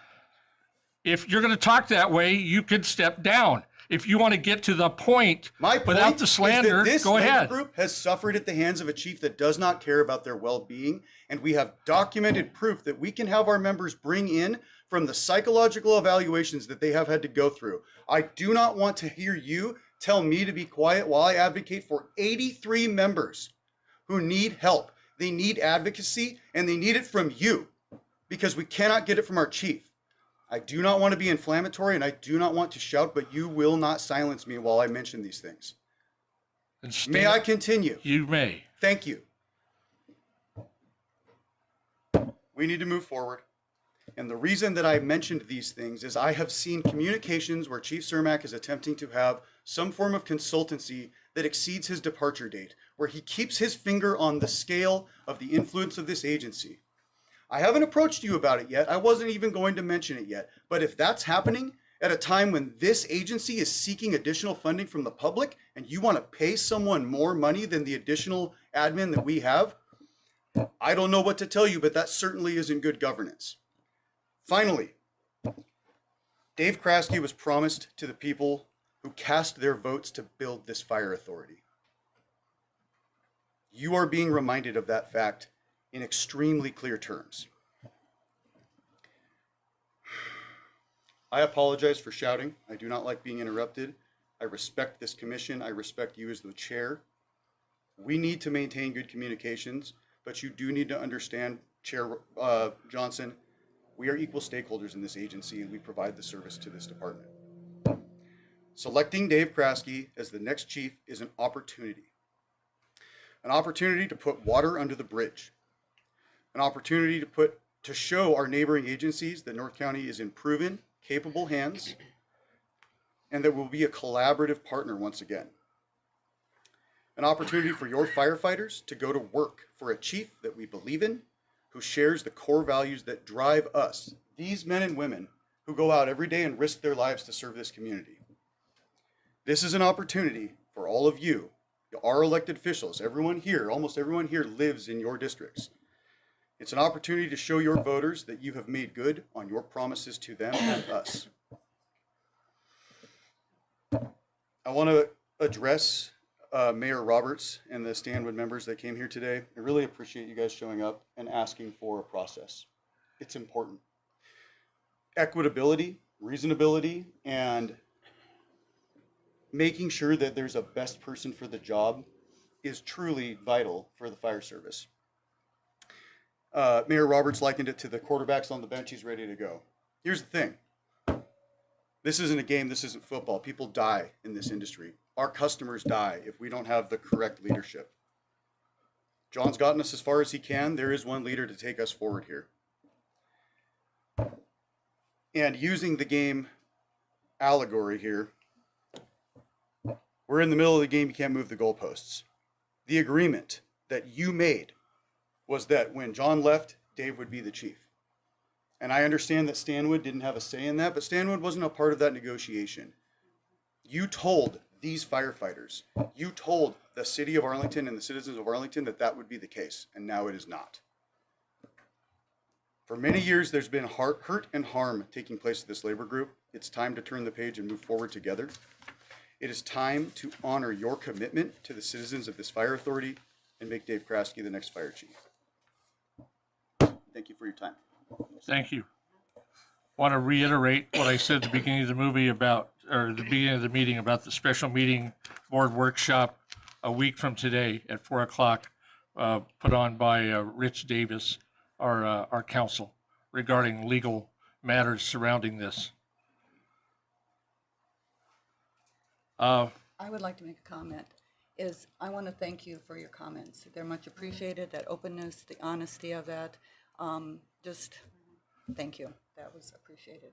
if you're going to talk that way, you could step down. If you want to get to the point without the slander, go ahead. This group has suffered at the hands of a chief that does not care about their well-being, and we have documented proof that we can have our members bring in from the psychological evaluations that they have had to go through. I do not want to hear you tell me to be quiet while I advocate for 83 members who need help. They need advocacy, and they need it from you, because we cannot get it from our chief. I do not want to be inflammatory, and I do not want to shout, but you will not silence me while I mention these things. May I continue? You may. Thank you. We need to move forward. And the reason that I mentioned these things is I have seen communications where Chief Cermak is attempting to have some form of consultancy that exceeds his departure date, where he keeps his finger on the scale of the influence of this agency. I haven't approached you about it yet. I wasn't even going to mention it yet. But if that's happening at a time when this agency is seeking additional funding from the public and you want to pay someone more money than the additional admin that we have, I don't know what to tell you, but that certainly isn't good governance. Finally, Dave Kraske was promised to the people who cast their votes to build this fire authority. You are being reminded of that fact in extremely clear terms. I apologize for shouting. I do not like being interrupted. I respect this commission. I respect you as the chair. We need to maintain good communications, but you do need to understand, Chair Johnson, we are equal stakeholders in this agency and we provide the service to this department. Selecting Dave Kraske as the next chief is an opportunity to put water under the bridge. An opportunity to show our neighboring agencies that North County is in proven, capable hands, and that we'll be a collaborative partner once again. An opportunity for your firefighters to go to work for a chief that we believe in, who shares the core values that drive us, these men and women who go out every day and risk their lives to serve this community. This is an opportunity for all of you, our elected officials, everyone here, almost everyone here lives in your districts. It's an opportunity to show your voters that you have made good on your promises to them and us. I want to address Mayor Roberts and the Stanwood members that came here today. I really appreciate you guys showing up and asking for a process. It's important. Equitability, reasonability, and making sure that there's a best person for the job is truly vital for the fire service. Mayor Roberts likened it to the quarterback's on the bench, he's ready to go. Here's the thing. This isn't a game, this isn't football. People die in this industry. Our customers die if we don't have the correct leadership. John's gotten us as far as he can. There is one leader to take us forward here. And using the game allegory here, we're in the middle of the game, you can't move the goalposts. The agreement that you made was that when John left, Dave would be the chief. And I understand that Stanwood didn't have a say in that, but Stanwood wasn't a part of that negotiation. You told these firefighters, you told the city of Arlington and the citizens of Arlington that that would be the case, and now it is not. For many years, there's been hurt and harm taking place at this labor group. It's time to turn the page and move forward together. It is time to honor your commitment to the citizens of this fire authority and make Dave Kraske the next fire chief. Thank you for your time. Thank you. Want to reiterate what I said at the beginning of the movie about, or the beginning of the meeting about the special meeting board workshop a week from today at 4 o'clock, put on by Rich Davis, our counsel, regarding legal matters surrounding this. I would like to make a comment. I want to thank you for your comments. They're much appreciated, that openness, the honesty of that. Just thank you. That was appreciated.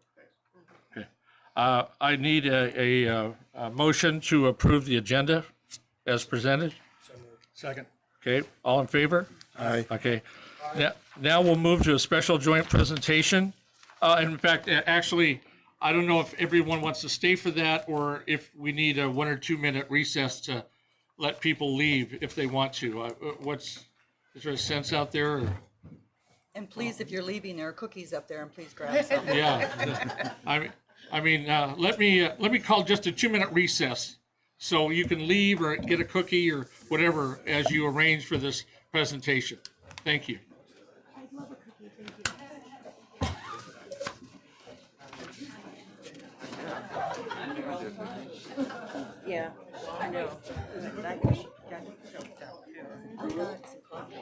Okay. I need a motion to approve the agenda as presented. Second. Okay, all in favor? Aye. Okay. Now we'll move to a special joint presentation. In fact, actually, I don't know if everyone wants to stay for that or if we need a 1 or 2 minute recess to let people leave if they want to. Is there a sense out there? Or? And please, if you're leaving, there are cookies up there, and please grab some. Yeah. I mean, let me call just a 2 minute recess so you can leave or get a cookie or whatever as you arrange for this presentation. Thank you. I'd love a cookie, thank you. Yeah, I know. I got some coffee.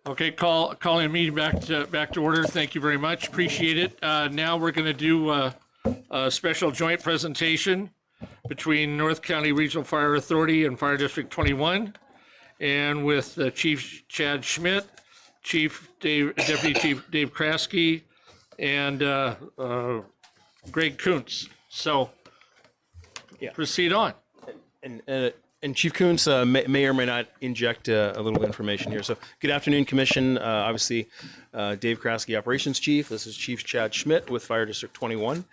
Okay, calling the meeting back to order. Thank you very much. Appreciate it. Now we're going to do a special joint presentation between North County Regional Fire Authority and Fire District 21, and with Chief Chad Schmidt, Deputy Chief Dave Kraske, and Greg Kuntz. So, proceed on. And Chief Kuntz may or may not inject a little information here. So, good afternoon, Commission. Obviously, Dave Kraske, Operations Chief. This is Chief Chad Schmidt with Fire District 21.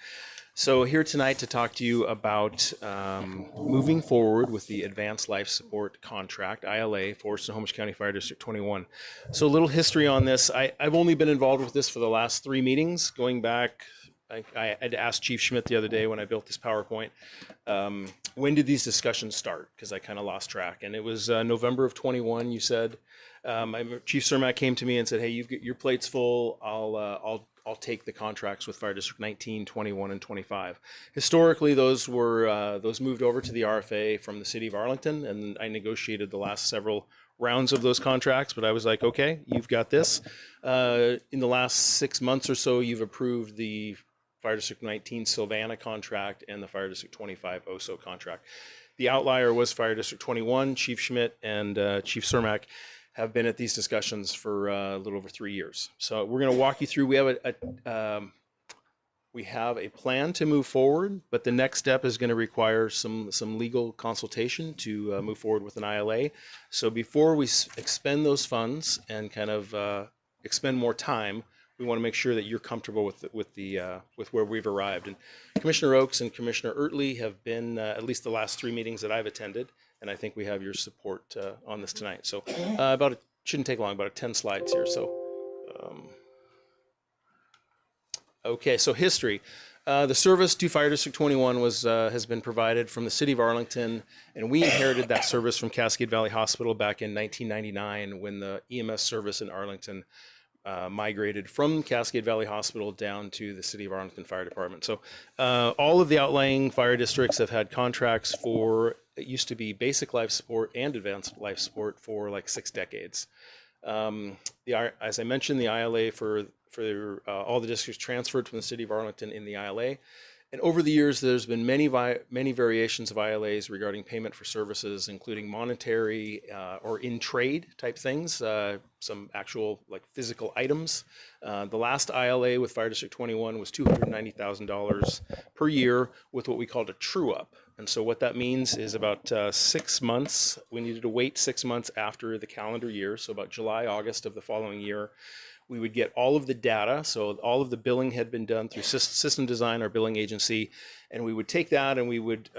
So, here tonight to talk to you about moving forward with the Advanced Life Support Contract, ILA, for Snohomish County Fire District 21. So, a little history on this. I've only been involved with this for the last 3 meetings, going back. I had asked Chief Schmidt the other day when I built this PowerPoint, when did these discussions start? Because I kind of lost track. And it was November of 21, you said. Chief Cermak came to me and said, hey, your plate's full. I'll take the contracts with Fire District 19, 21, and 25. Historically, those moved over to the RFA from the City of Arlington, and I negotiated the last several rounds of those contracts, but I was like, okay, you've got this. In the last 6 months or so, you've approved the Fire District 19 Sylvana contract and the Fire District 25 OSO contract. The outlier was Fire District 21. Chief Schmidt and Chief Cermak have been at these discussions for a little over 3 years. So we're going to walk you through. We have a plan to move forward, but the next step is going to require some legal consultation to move forward with an ILA. So before we expend those funds and kind of expend more time, we want to make sure that you're comfortable with where we've arrived. And Commissioner Oakes and Commissioner Ertley have been at least the last 3 meetings that I've attended, and I think we have your support on this tonight. So shouldn't take long, about 10 slides here. So okay, so history. The service to Fire District 21 has been provided from the City of Arlington, and we inherited that service from Cascade Valley Hospital back in 1999 when the EMS service in Arlington migrated from Cascade Valley Hospital down to the City of Arlington Fire Department. So all of the outlying fire districts have had contracts for, it used to be basic life support and advanced life support for like 6 decades. As I mentioned, the ILA for all the districts transferred from the City of Arlington in the ILA. And over the years, there's been many variations of ILAs regarding payment for services, including monetary or in-trade type things, some actual like physical items. The last ILA with Fire District 21 was $290,000 per year with what we called a true-up. And so what that means is about 6 months. We needed to wait 6 months after the calendar year, so about July, August of the following year. We would get all of the data, so all of the billing had been done through System Design, our billing agency, and we would take that and we would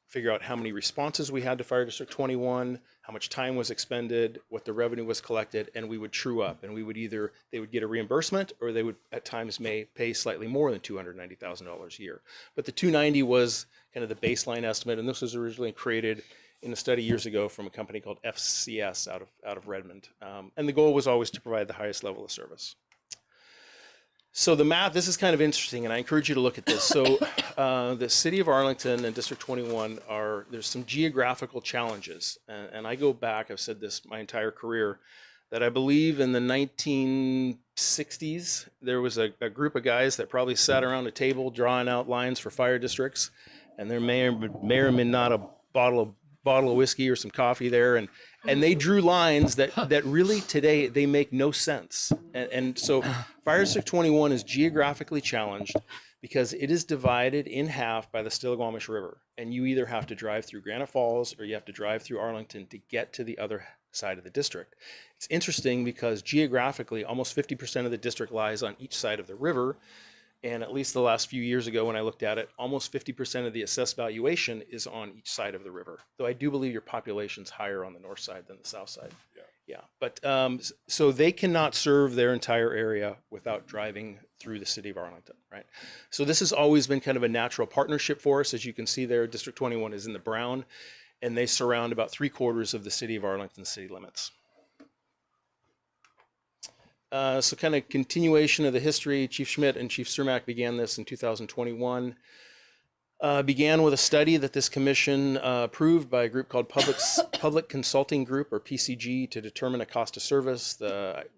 figure out how many responses we had to Fire District 21, how much time was expended, what the revenue was collected, and we would true up. And we would they would get a reimbursement, or they would at times may pay slightly more than $290,000 a year. But the 290 was kind of the baseline estimate, and this was originally created in a study years ago from a company called FCS out of Redmond. And the goal was always to provide the highest level of service. So the math, this is kind of interesting, and I encourage you to look at this. So the City of Arlington and District 21 there's some geographical challenges. And I go back, I've said this my entire career, that I believe in the 1960s, there was a group of guys that probably sat around a table drawing out lines for fire districts. And there may or may not a bottle of whiskey or some coffee there, and they drew lines that really today they make no sense. And so Fire District 21 is geographically challenged because it is divided in half by the Stillaguamish River, and you either have to drive through Granite Falls or you have to drive through Arlington to get to the other side of the district. It's interesting because geographically almost 50% of the district lies on each side of the river. And at least the last few years ago when I looked at it, almost 50% of the assessed valuation is on each side of the river. Though I do believe your population's higher on the north side than the south side. Yeah. But so they cannot serve their entire area without driving through the City of Arlington, right? So this has always been kind of a natural partnership for us. As you can see there, District 21 is in the brown, and they surround about 3/4 of the City of Arlington city limits. So kind of continuation of the history, Chief Schmidt and Chief Cermak began this in 2021. began with a study that this commission approved by a group called Public Consulting Group, or PCG, to determine a cost of service.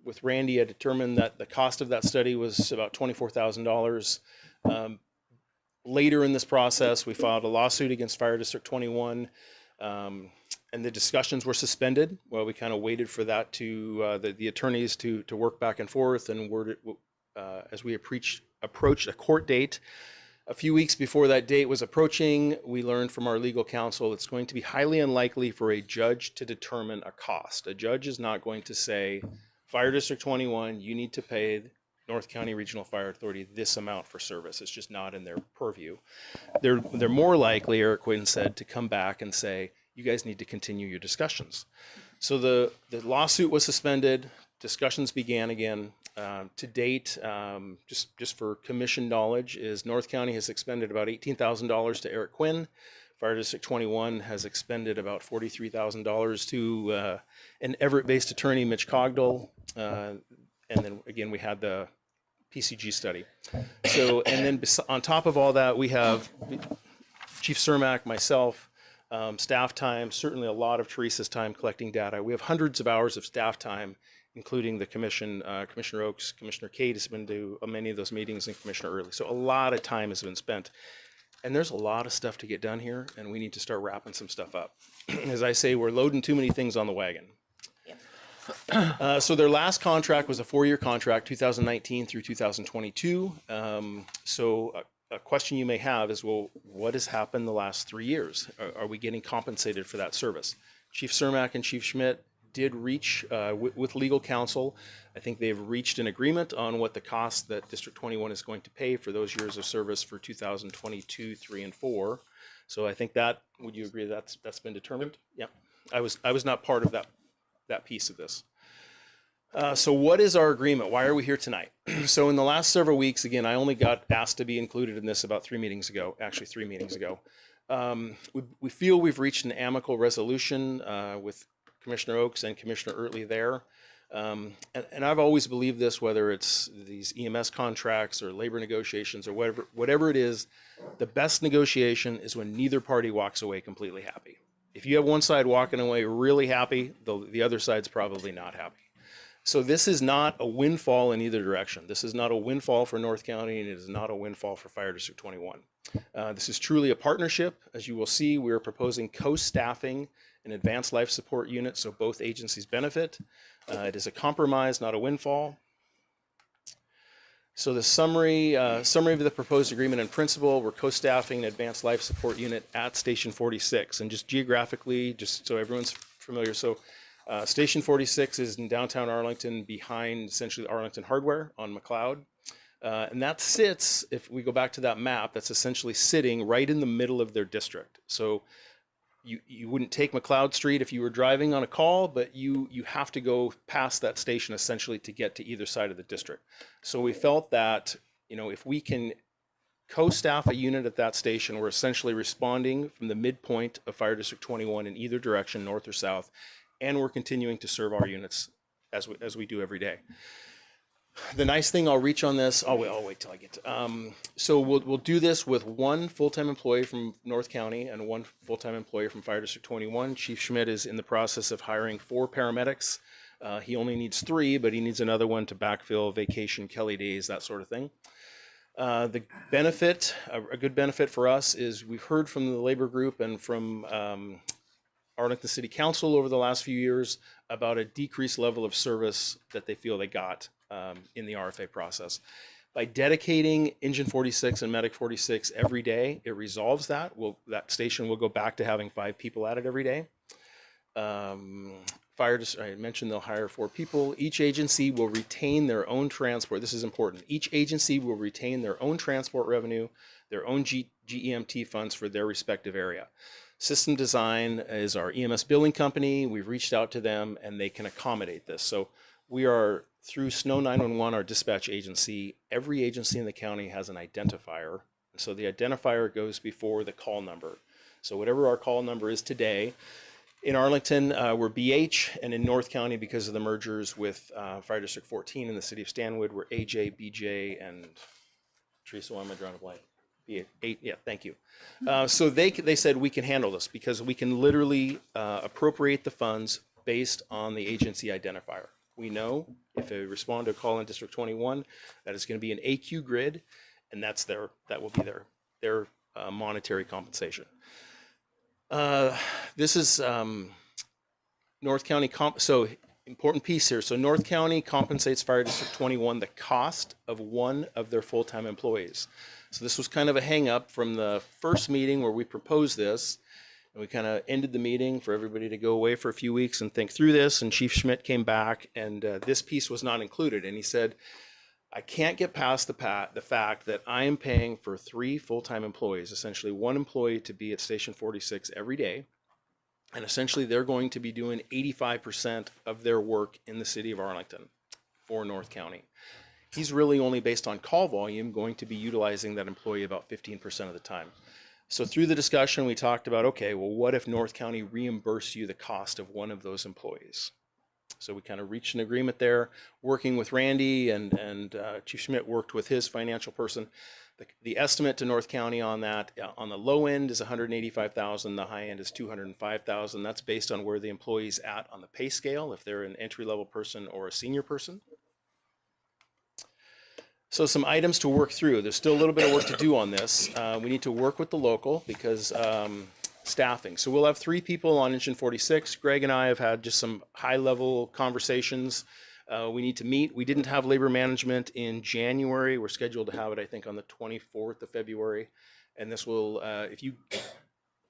With Randy, I determined that the cost of that study was about $24,000. Later in this process, we filed a lawsuit against Fire District 21, and the discussions were suspended while we kind of waited for that to the attorneys to work back and forth and word it as we approached a court date. A few weeks before that date was approaching, we learned from our legal counsel it's going to be highly unlikely for a judge to determine a cost. A judge is not going to say, Fire District 21, you need to pay North County Regional Fire Authority this amount for service. It's just not in their purview. They're more likely, Eric Quinn said, to come back and say, you guys need to continue your discussions. So the lawsuit was suspended. Discussions began again. To date, just for commission knowledge, is North County has expended about $18,000 to Eric Quinn. Fire District 21 has expended about $43,000 to an Everett-based attorney, Mitch Cogdell. And then again, we had the PCG study. So, and then on top of all that, we have Chief Cermak, myself, staff time, certainly a lot of Teresa's time collecting data. We have hundreds of hours of staff time, including the commission, Commissioner Oakes, Commissioner Cade has been to many of those meetings, and Commissioner Early. So a lot of time has been spent. And there's a lot of stuff to get done here, and we need to start wrapping some stuff up. As I say, we're loading too many things on the wagon. So their last contract was a 4-year contract, 2019 through 2022. So a question you may have is, well, what has happened the last 3 years? Are we getting compensated for that service? Chief Cermak and Chief Schmidt did reach with legal counsel. I think they've reached an agreement on what the cost that District 21 is going to pay for those years of service for 2022, 3, and 4. So I think that, would you agree that's been determined? Yeah. I was not part of that piece of this. So what is our agreement? Why are we here tonight? So in the last several weeks, again, I only got asked to be included in this about 3 meetings ago, actually 3 meetings ago. We feel we've reached an amicable resolution with Commissioner Oakes and Commissioner Early there. And I've always believed this, whether it's these EMS contracts or labor negotiations or whatever it is, the best negotiation is when neither party walks away completely happy. If you have one side walking away really happy, the other side's probably not happy. So this is not a windfall in either direction. This is not a windfall for North County, and it is not a windfall for Fire District 21. This is truly a partnership. As you will see, we are proposing co-staffing an advanced life support unit so both agencies benefit. It is a compromise, not a windfall. So the summary of the proposed agreement in principle, we're co-staffing an advanced life support unit at Station 46. And just geographically, just so everyone's familiar, so Station 46 is in downtown Arlington behind essentially Arlington Hardware on McLeod. And that sits, if we go back to that map, that's essentially sitting right in the middle of their district. So you wouldn't take McLeod Street if you were driving on a call, but you have to go past that station essentially to get to either side of the district. So we felt that, if we can co-staff a unit at that station, we're essentially responding from the midpoint of Fire District 21 in either direction, north or south, and we're continuing to serve our units as we do every day. The nice thing, I'll reach on this. I'll wait till I get to. So we'll do this with one full-time employee from North County and one full-time employee from Fire District 21. Chief Schmidt is in the process of hiring 4 paramedics. He only needs 3, but he needs another one to backfill vacation, Kelly days, that sort of thing. The benefit, a good benefit for us, is we've heard from the labor group and from Arlington City Council over the last few years about a decreased level of service that they feel they got in the RFA process. By dedicating Engine 46 and Medic 46 every day, it resolves that. That station will go back to having 5 people at it every day. I mentioned they'll hire 4 people. Each agency will retain their own transport. This is important. Each agency will retain their own transport revenue, their own GEMT funds for their respective area. System Design is our EMS billing company. We've reached out to them and they can accommodate this. So we are, through Snow 911, our dispatch agency, every agency in the county has an identifier. And so the identifier goes before the call number. So whatever our call number is today, in Arlington, we're BH, and in North County, because of the mergers with Fire District 14 in the city of Stanwood, we're AJ, BJ, and Teresa, why am I drawing a blank? Yeah, thank you. So they said we can handle this because we can literally appropriate the funds based on the agency identifier. We know if they respond to a call in District 21, that is going to be an AQ grid, and that will be their monetary compensation. This is North County so important piece here. So North County compensates Fire District 21 the cost of one of their full-time employees. So this was kind of a hang-up from the first meeting where we proposed this, and we kind of ended the meeting for everybody to go away for a few weeks and think through this, and Chief Schmidt came back, and this piece was not included, and he said, I can't get past the fact that I am paying for 3 full-time employees, essentially 1 employee to be at Station 46 every day, and essentially they're going to be doing 85% of their work in the city of Arlington for North County. He's really only based on call volume going to be utilizing that employee about 15% of the time. So through the discussion, we talked about, okay, well, what if North County reimbursed you the cost of one of those employees? So we kind of reached an agreement there, working with Randy, and Chief Schmidt worked with his financial person. The estimate to North County on that, on the low end is $185,000, the high end is $205,000. That's based on where the employee's at on the pay scale, if they're an entry-level person or a senior person. So some items to work through. There's still a little bit of work to do on this. We need to work with the local because staffing. So we'll have 3 people on Engine 46. Greg and I have had just some high-level conversations. We need to meet. We didn't have labor management in January. We're scheduled to have it, I think, on the 24th of February. And this will, if you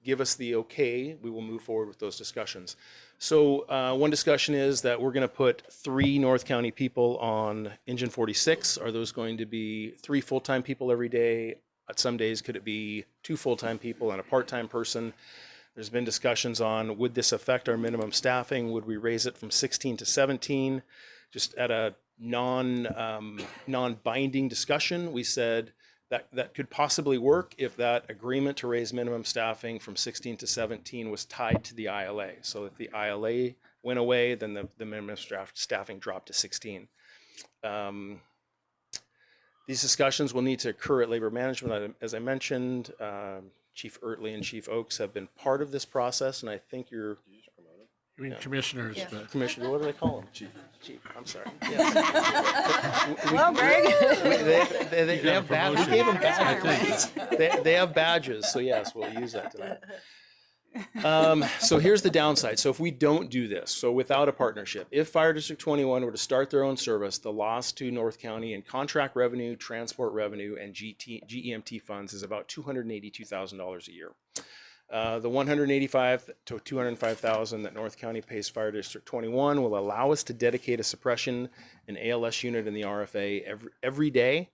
give us the okay, we will move forward with those discussions. So one discussion is that we're going to put 3 North County people on Engine 46. Are those going to be 3 full-time people every day? At some days, could it be 2 full-time people and a part-time person? There's been discussions on, would this affect our minimum staffing? Would we raise it from 16 to 17? Just at a non-binding discussion, we said that could possibly work if that agreement to raise minimum staffing from 16 to 17 was tied to the ILA. So if the ILA went away, then the minimum staffing dropped to 16. These discussions will need to occur at labor management. As I mentioned, Chief Ertley and Chief Oakes have been part of this process, and I think you're... You mean commissioners, Yeah. but Commissioner, what do they call them? Chief, I'm sorry. Yes. Well, Greg. They have badges. We gave them badges. They have badges, so yes, we'll use that tonight. So here's the downside. So if we don't do this, so without a partnership, if Fire District 21 were to start their own service, the loss to North County in contract revenue, transport revenue, and GEMT funds is about $282,000 a year. The $185,000 to $205,000 that North County pays Fire District 21 will allow us to dedicate a suppression and ALS unit in the RFA every day.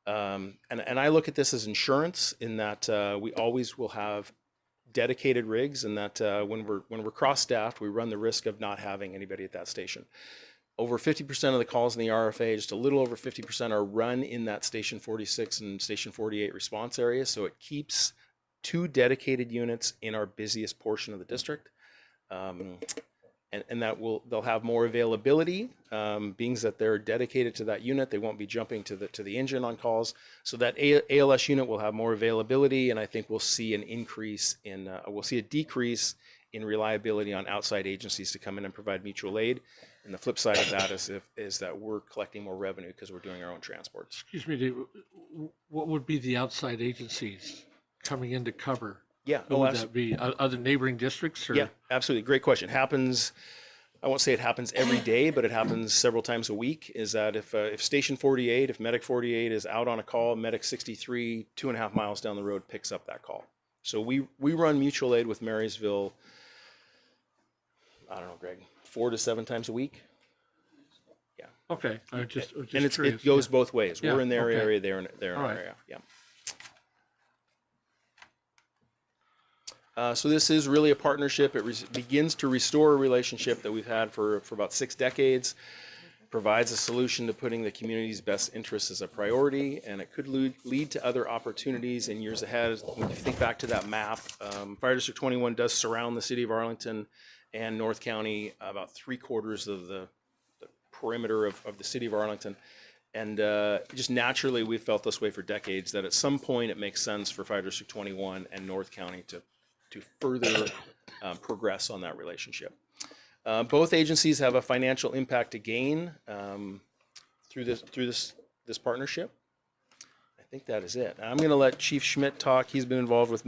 And I look at this as insurance in that we always will have dedicated rigs, and that when we're cross-staffed, we run the risk of not having anybody at that station. Over 50% of the calls in the RFA, just a little over 50%, are run in that Station 46 and Station 48 response area, so it keeps 2 dedicated units in our busiest portion of the district. And that they'll have more availability, being that they're dedicated to that unit. They won't be jumping to the engine on calls. So that ALS unit will have more availability, and I think we'll see a decrease in reliability on outside agencies to come in and provide mutual aid. And the flip side of that is that we're collecting more revenue because we're doing our own transports. excuse me, what would be the outside agencies coming in to cover? Yeah. Who would that be? Other neighboring districts? Or? Yeah, absolutely. Great question. Happens, I won't say it happens every day, but it happens several times a week. Is that if Station 48, if Medic 48 is out on a call, Medic 63, 2.5 miles down the road, picks up that call. So we run mutual aid with Marysville, I don't know, Greg, 4 to 7 times a week. Yeah. Okay. I'm just And curious. it goes both ways. Yeah, We're in their okay. area, they're in our All right. area. Yeah. So this is really a partnership. It begins to restore a relationship that we've had for about 6 decades, provides a solution to putting the community's best interests as a priority, and it could lead to other opportunities in years ahead. If you think back to that map, Fire District 21 does surround the city of Arlington and North County, about 3/4 of the perimeter of the city of Arlington. And just naturally, we've felt this way for decades, that at some point it makes sense for Fire District 21 and North County to further progress on that relationship. Both agencies have a financial impact to gain through this partnership. I think that is it. I'm going to let Chief Schmidt talk. He's been involved with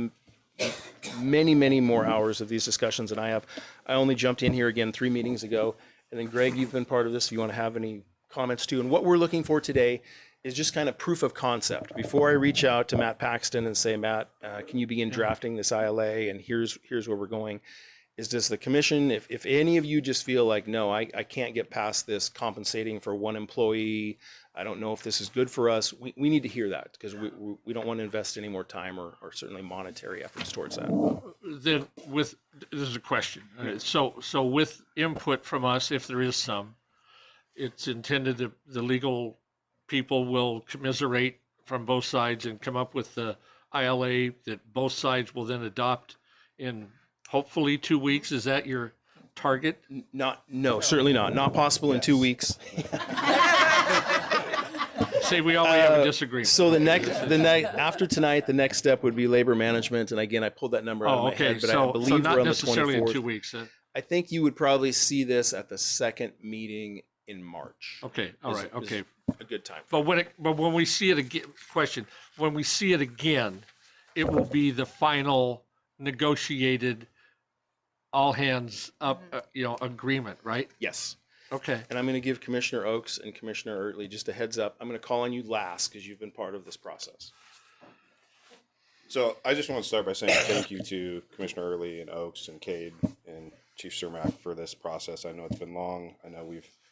many more hours of these discussions than I have. I only jumped in here again 3 meetings ago. And then Greg, you've been part of this. If you want to have any comments too. And what we're looking for today is just kind of proof of concept. Before I reach out to Matt Paxton and say, Matt, can you begin drafting this ILA, and here's where we're going, is does the commission, if any of you just feel like, no, I can't get past this compensating for one employee, I don't know if this is good for us, we need to hear that, because we don't want to invest any more time or certainly monetary efforts towards that. Then this is a question. So with input from us, if there is some, it's intended that the legal people will commiserate from both sides and come up with the ILA that both sides will then adopt in hopefully 2 weeks. Is that your target? No, certainly not. Not possible in 2 weeks. Say we already have a disagreement. So after tonight, the next step would be labor management. And again, I pulled that number out of my head, but I believe so we're not on the necessarily 24th. in 2 weeks. I think you would probably see this at the second meeting in March. Okay, all right, okay. A good time. But when we see it again, when we see it again, it will be the final negotiated, all hands up, agreement, right? Yes. Okay. And I'm going to give Commissioner Oakes and Commissioner Ertley just a heads up. I'm going to call on you last because you've been part of this process. So I just want to start by saying thank you to Commissioner Early and Oakes and Cade and Chief Cermak for this process. I know it's been long. I know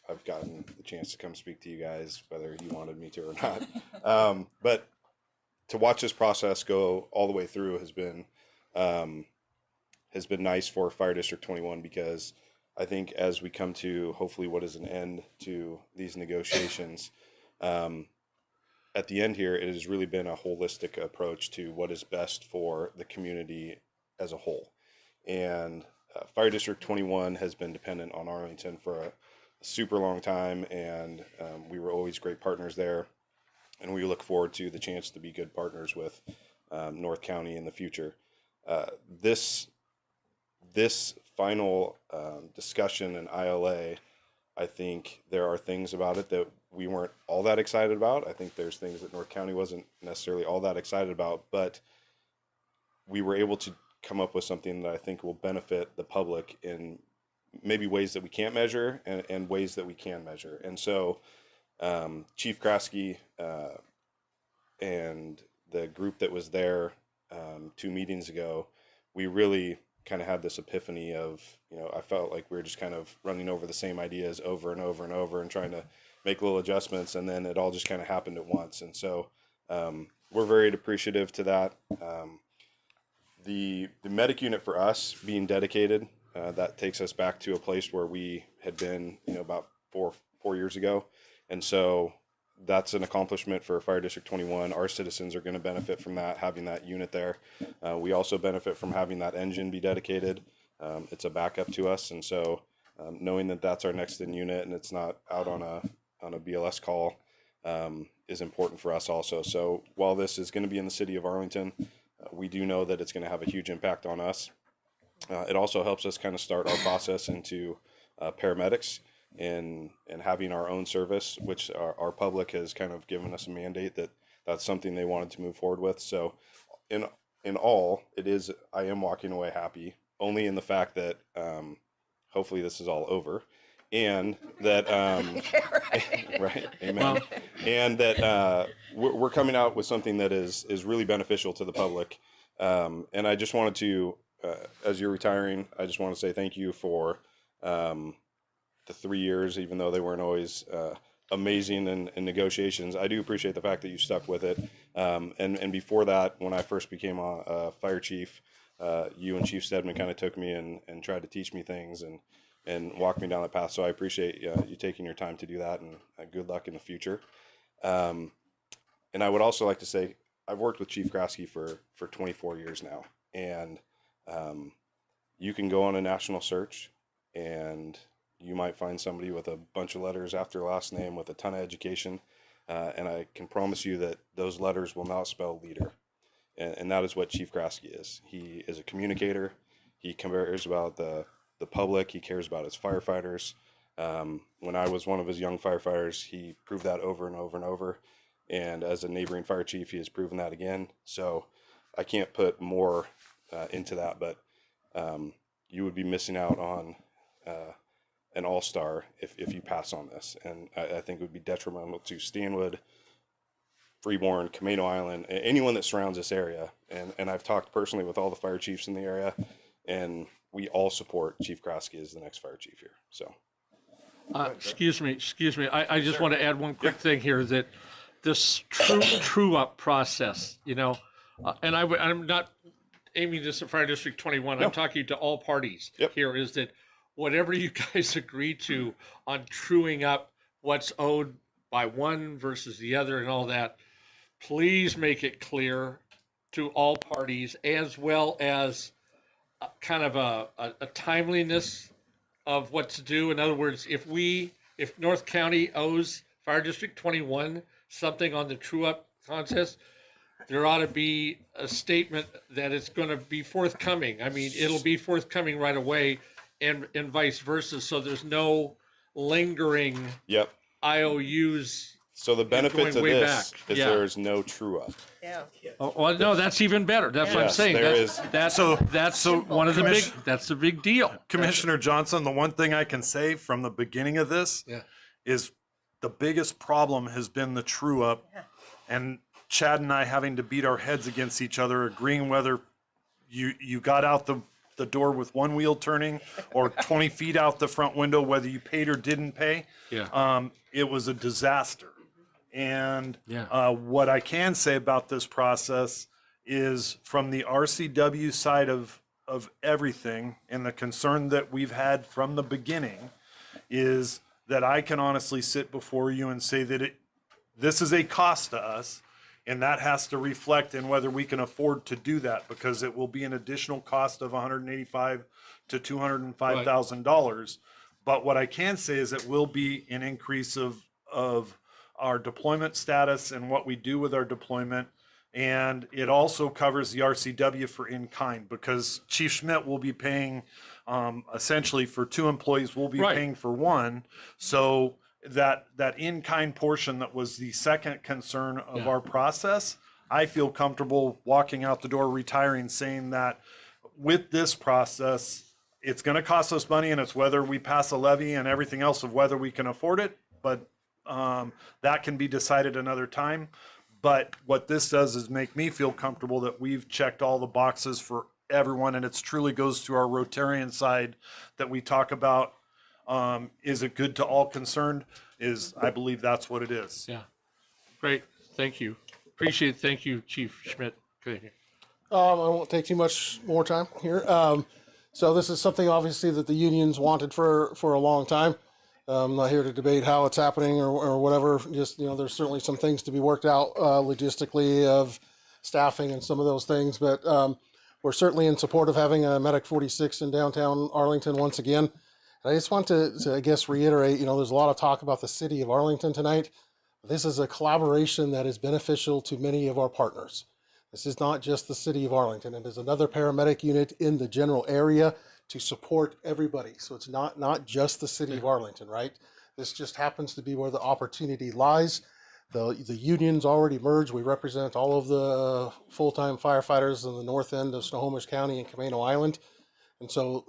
I've gotten the chance to come speak to you guys, whether you wanted me to or not. But to watch this process go all the way through has been nice for Fire District 21, because I think as we come to hopefully what is an end to these negotiations, at the end here, it has really been a holistic approach to what is best for the community as a whole. And Fire District 21 has been dependent on Arlington for a super long time, and we were always great partners there. And we look forward to the chance to be good partners with North County in the future. This final discussion in ILA, I think there are things about it that we weren't all that excited about. I think there's things that North County wasn't necessarily all that excited about, but we were able to come up with something that I think will benefit the public in maybe ways that we can't measure and ways that we can measure. And so Chief Kraske and the group that was there 2 meetings ago, we really kind of had this epiphany of, I felt like we were just kind of running over the same ideas over and over and over and trying to make little adjustments, and then it all just kind of happened at once. And so we're very appreciative to that. The medic unit for us being dedicated, that takes us back to a place where we had been, about four years ago. And so that's an accomplishment for Fire District 21. Our citizens are going to benefit from that, having that unit there. We also benefit from having that engine be dedicated. It's a backup to us. And so knowing that that's our next in unit and it's not out on a BLS call is important for us also. So while this is going to be in the city of Arlington, we do know that it's going to have a huge impact on us. It also helps us kind of start our process into paramedics and having our own service, which our public has kind of given us a mandate that that's something they wanted to move forward with. So in all, I am walking away happy, only in the fact that hopefully this is all over, and that right, amen, Well, and that we're coming out with something that is really beneficial to the public. And I just wanted to, as you're retiring, I just want to say thank you for the 3 years, even though they weren't always amazing in negotiations. I do appreciate the fact that you stuck with it. And before that, when I first became a fire chief, you and Chief Stedman kind of took me and tried to teach me things and walk me down that path. So I appreciate you taking your time to do that, and good luck in the future. And I would also like to say, I've worked with Chief Kraske for 24 years now, and you can go on a national search and you might find somebody with a bunch of letters after their last name with a ton of education. And I can promise you that those letters will not spell leader. And that is what Chief Kraske is. He is a communicator. He cares about the public. He cares about his firefighters. When I was one of his young firefighters, he proved that over and over and over. And as a neighboring fire chief, he has proven that again. So I can't put more into that, but you would be missing out on an all-star if you pass on this. And I think it would be detrimental to Stanwood, Freeborn, Camino Island, anyone that surrounds this area. And I've talked personally with all the fire chiefs in the area, and we all support Chief Kraske as the next fire chief here. So. Excuse me. I just want to add one quick thing here, that this true up process, and I'm not aiming this at Fire District 21. I'm talking to all parties here, is that whatever you guys agree to on truing up what's owed by one versus the other and all that, please make it clear to all parties, as well as kind of a timeliness of what to do. In other words, if North County owes Fire District 21 something on the true up contest, there ought to be a statement that it's going to be forthcoming. I mean, it'll be forthcoming right away, and vice versa. So there's no lingering IOUs. So the benefit to this is there is no true up. Yeah. Oh, well, no, that's even better. That's what I'm saying. That's one of the big. That's the big deal. Commissioner Johnson, the one thing I can say from the beginning of this is the biggest problem has been the true up, and Chad and I having to beat our heads against each other, agreeing whether you got out the door with one wheel turning or 20 feet out the front window, whether you paid or didn't pay. It was a disaster. And what I can say about this process is, from the RCW side of everything, and the concern that we've had from the beginning, is that I can honestly sit before you and say that this is a cost to us, and that has to reflect in whether we can afford to do that, because it will be an additional cost of $185,000 to $205,000. But what I can say is it will be an increase of our deployment status and what we do with our deployment. And it also covers the RCW for in-kind, because Chief Schmidt will be paying essentially for 2 employees, we'll be paying for 1. So that in-kind portion that was the second concern of our process, I feel comfortable walking out the door, retiring, saying that with this process, it's going to cost us money, and it's whether we pass a levy and everything else of whether we can afford it. But that can be decided another time. But what this does is make me feel comfortable that we've checked all the boxes for everyone, and it truly goes to our Rotarian side that we talk about. Is it good to all concerned? I believe that's what it is. Yeah. Great. Thank you. Appreciate it. Thank you, Chief Schmidt. Okay. I won't take too much more time here. So this is something obviously that the unions wanted for a long time. I'm not here to debate how it's happening or whatever. Just, there's certainly some things to be worked out logistically of staffing and some of those things. But we're certainly in support of having a Medic 46 in downtown Arlington once again. And I just want to, I guess, reiterate, there's a lot of talk about the city of Arlington tonight. This is a collaboration that is beneficial to many of our partners. This is not just the city of Arlington. It is another paramedic unit in the general area to support everybody. So it's not just the city of Arlington, right? This just happens to be where the opportunity lies. The unions already merged. We represent all of the full-time firefighters in the north end of Snohomish County and Camino Island. And so,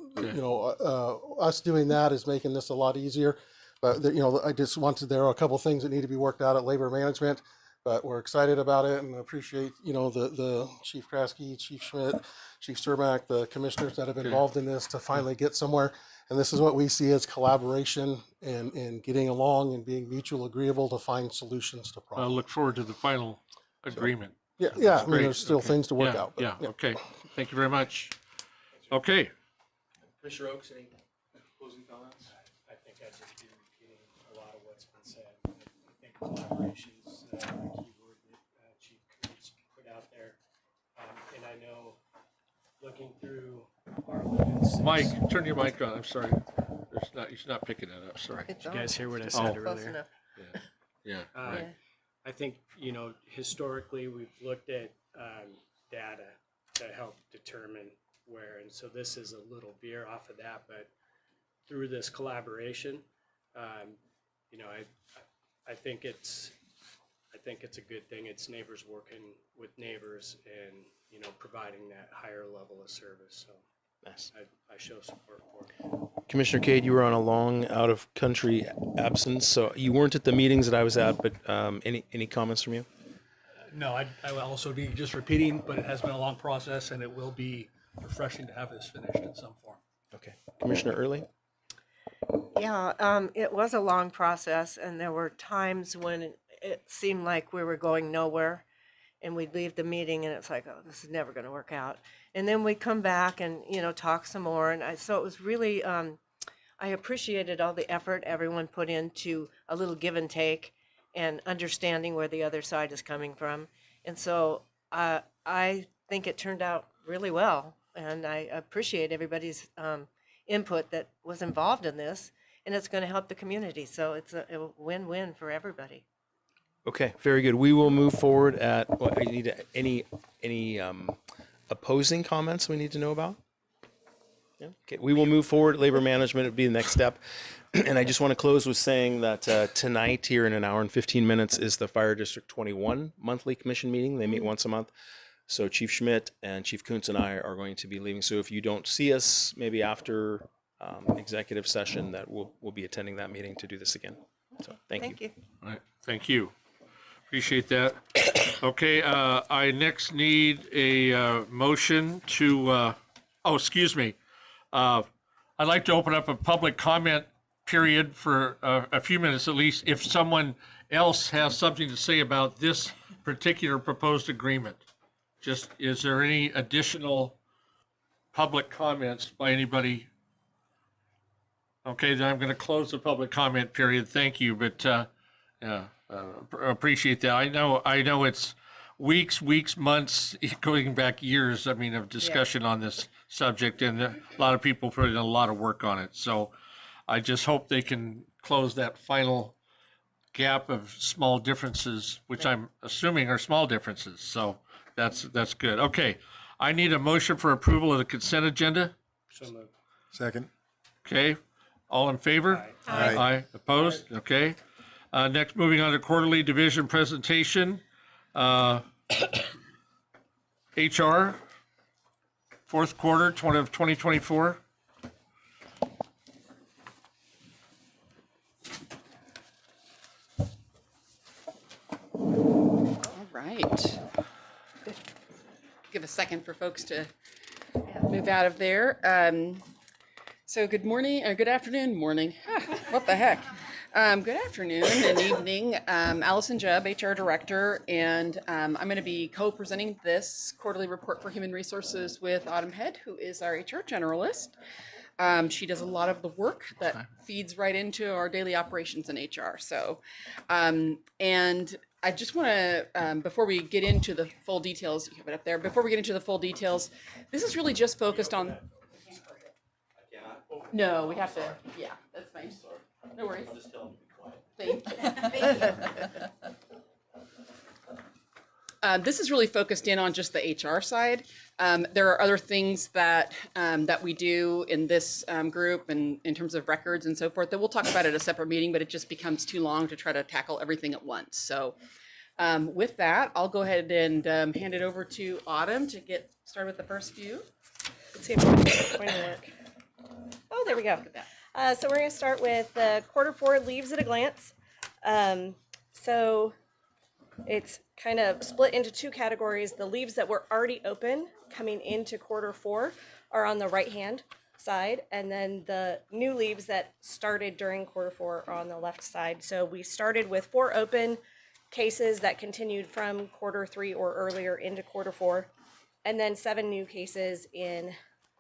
us doing that is making this a lot easier. But, I just there are a couple things that need to be worked out at labor management. But we're excited about it and appreciate, the Chief Kraske, Chief Schmidt, Chief Cermak, the commissioners that have been involved in this to finally get somewhere. And this is what we see as collaboration and getting along and being mutual agreeable to find solutions to problems. I look forward to the final agreement. Yeah. I mean, there's still things to work out. But, Okay. Thank you very much. Okay. Commissioner Oaks, any closing comments? I think I'd just be repeating a lot of what's been said. I think collaboration is the key word that Chief Coots put out there. And I know, looking through our limits. Mike, turn your mic on. I'm sorry. He's not picking that up. Sorry. Did you guys hear what I said earlier? Yeah. Right. I think, you know, historically, we've looked at data to help determine where, and so this is a little veer off of that, but through this collaboration, you know, I think it's a good thing. It's neighbors working with neighbors and, you know, providing that higher level of service. So Nice. I show support for it. Commissioner Cade, you were on a long out of country absence, so you weren't at the meetings that I was at, but any comments from you? No, I will also be just repeating, but it has been a long process and it will be refreshing to have this finished in some form. Okay. Commissioner Early? Yeah, it was a long process, and there were times when it seemed like we were going nowhere, and we'd leave the meeting, and it's like, oh, this is never going to work out. And then we'd come back and, you know, talk some more, and so it was really, I appreciated all the effort everyone put into a little give and take and understanding where the other side is coming from. And so I think it turned out really well, and I appreciate everybody's input that was involved in this, and it's going to help the community. So it's a win-win for everybody. Okay, very good. We will move forward at, well, I need any opposing comments we need to know about? Yeah. Okay, we will move forward. Labor management would be the next step. And I just want to close with saying that tonight, here in an hour and 15 minutes, is the Fire District 21 monthly commission meeting. They meet once a month. So Chief Schmidt and Chief Kuntz and I are going to be leaving. So if you don't see us, maybe after executive session, that we'll be attending that meeting to do this again. So thank you. All right, thank you. Appreciate that. Okay, I next need a motion to, excuse me. I'd like to open up a public comment period for a few minutes at least, if someone else has something to say about this particular proposed agreement. Just, is there any additional public comments by anybody? Okay, then I'm going to close the public comment period. Thank you, but appreciate that. I know it's weeks, months, going back years, I mean, of discussion on this subject, and a lot of people put in a lot of work on it. So I just hope they can close that final gap of small differences, which I'm assuming are small differences. So that's good. Okay, I need a motion for approval of the consent agenda. So moved. Second. Okay, all in favor? Aye. Opposed? Okay. Next, moving on to quarterly division presentation. HR, fourth quarter of 2024. All right. Give a second for folks to move out of there. So good morning, or good afternoon, morning. What the heck? Good afternoon and evening. Allison Jubb, HR Director, and I'm going to be co-presenting this quarterly report for Human Resources with Autumn Head, who is our HR Generalist. She does a lot of the work that feeds right into our daily operations in HR. So, and I just want to, before we get into the full details, you have it up there, before we get into the full details, this is really just focused on, no, we have to, yeah, that's fine. No worries. Thank you. This is really focused in on just the HR side. There are other things that that we do in this group and in terms of records and so forth that we'll talk about at a separate meeting, but it just becomes too long to try to tackle everything at once. So with that, I'll go ahead and hand it over to Autumn to get started with the first few. Let's see if it's going to work. Oh, there we go. So we're going to start with quarter four leaves at a glance. So it's kind of split into two categories. The leaves that were already open coming into quarter four are on the right-hand side, and then the new leaves that started during quarter four are on the left side. So we started with 4 open cases that continued from quarter 3 or earlier into quarter 4, and then 7 new cases in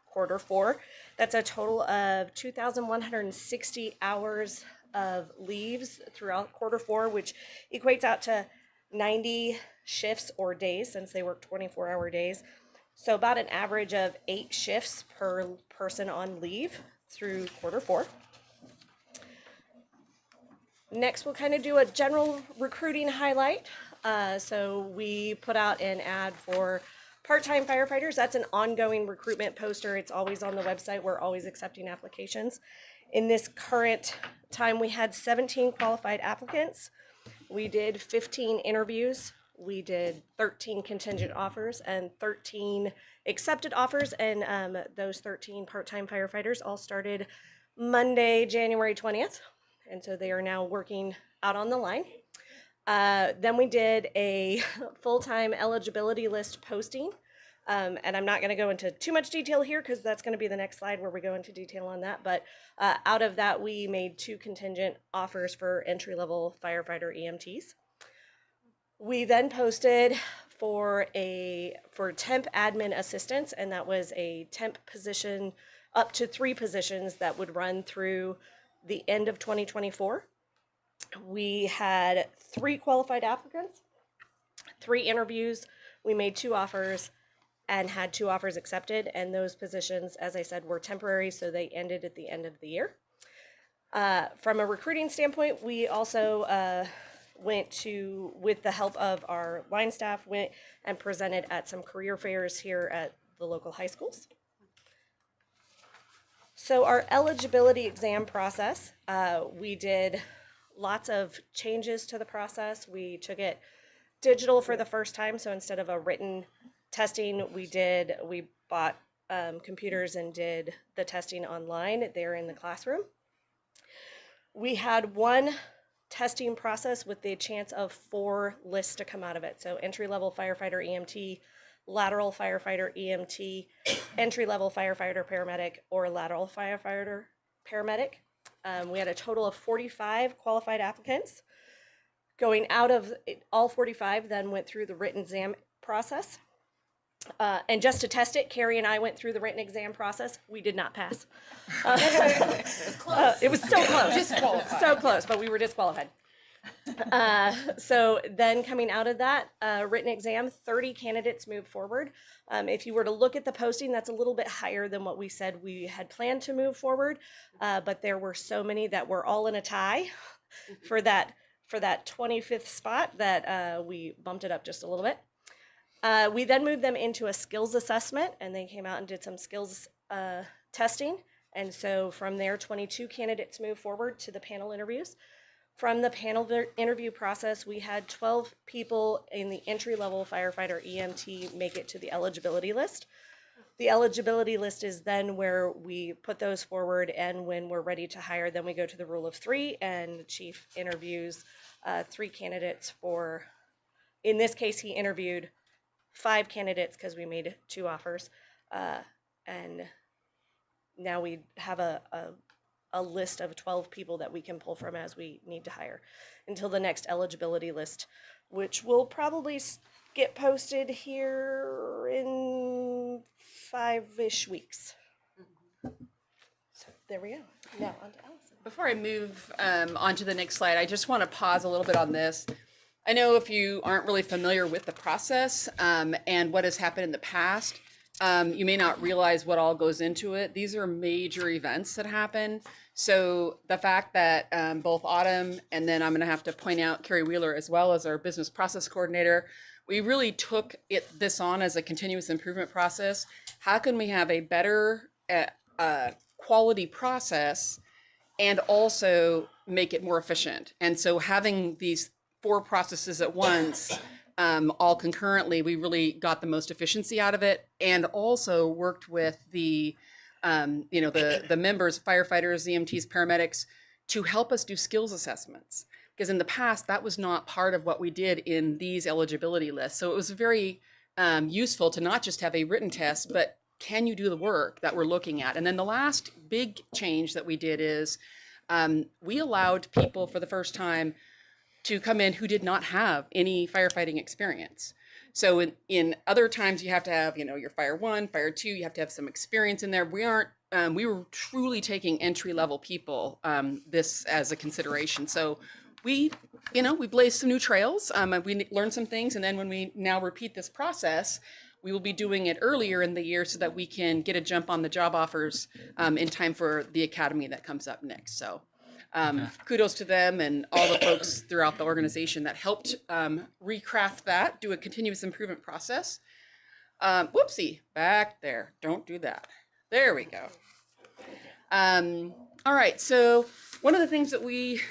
quarter 4. That's a total of 2,160 hours of leaves throughout quarter 4, which equates out to 90 shifts or days, since they work 24-hour days. So about an average of 8 shifts per person on leave through quarter 4. Next, we'll kind of do a general recruiting highlight. So we put out an ad for part-time firefighters. That's an ongoing recruitment poster. It's always on the website. We're always accepting applications. In this current time, we had 17 qualified applicants. We did 15 interviews. We did 13 contingent offers and 13 accepted offers. And those 13 part-time firefighters all started Monday, January 20th. And so they are now working out on the line. Then we did a full-time eligibility list posting. And I'm not going to go into too much detail here because that's going to be the next slide where we go into detail on that. But out of that, we made 2 contingent offers for entry-level firefighter EMTs. We then posted for temp admin assistants, and that was a temp position, up to 3 positions that would run through the end of 2024. We had 3 qualified applicants, 3 interviews. We made 2 offers and had 2 offers accepted, and those positions, as I said, were temporary, so they ended at the end of the year. From a recruiting standpoint, we also with the help of our line staff, went and presented at some career fairs here at the local high schools. So our eligibility exam process, we did lots of changes to the process. We took it digital for the first time, so instead of a written testing, we bought computers and did the testing online there in the classroom. We had 1 testing process with the chance of 4 lists to come out of it. So entry-level firefighter EMT, lateral firefighter EMT, entry-level firefighter paramedic, or lateral firefighter paramedic. We had a total of 45 qualified applicants. Going out of it, all 45 then went through the written exam process. And just to test it, Carrie and I went through the written exam process. We did not pass. It was so close. Disqualified. So close, but we were disqualified. So then coming out of that written exam, 30 candidates moved forward. If you were to look at the posting, that's a little bit higher than what we said we had planned to move forward. But there were so many that were all in a tie for that 25th spot that we bumped it up just a little bit. We then moved them into a skills assessment, and they came out and did some skills testing. And so from there, 22 candidates moved forward to the panel interviews. From the panel interview process, we had 12 people in the entry-level firefighter EMT make it to the eligibility list. The eligibility list is then where we put those forward, and when we're ready to hire, then we go to the rule of 3, and the chief interviews 3 candidates for, in this case, he interviewed 5 candidates because we made 2 offers. And now we have a list of 12 people that we can pull from as we need to hire until the next eligibility list, which will probably get posted here in 5-ish weeks. So there we go. Now on to Allison. Before I move on to the next slide, I just want to pause a little bit on this. I know if you aren't really familiar with the process and what has happened in the past, you may not realize what all goes into it. These are major events that happen. So the fact that both Autumn and then I'm going to have to point out Carrie Wheeler as well as our business process coordinator, we really took this on as a continuous improvement process. How can we have a better quality process and also make it more efficient? And so having these 4 processes at once, all concurrently, we really got the most efficiency out of it, and also worked with the members, firefighters, EMTs, paramedics, to help us do skills assessments. Because in the past, that was not part of what we did in these eligibility lists. So it was very useful to not just have a written test, but can you do the work that we're looking at? And then the last big change that we did is we allowed people for the first time to come in who did not have any firefighting experience. So in other times you have to have, your fire 1, fire 2, you have to have some experience in there. We were truly taking entry-level people, this as a consideration. So we blazed some new trails. We learned some things, and then when we now repeat this process, we will be doing it earlier in the year so that we can get a jump on the job offers in time for the academy that comes up next. So Kudos to them and all the folks throughout the organization that helped recraft that, do a continuous improvement process. Whoopsie, back there. Don't do that. There we go. All right, so one of the things that we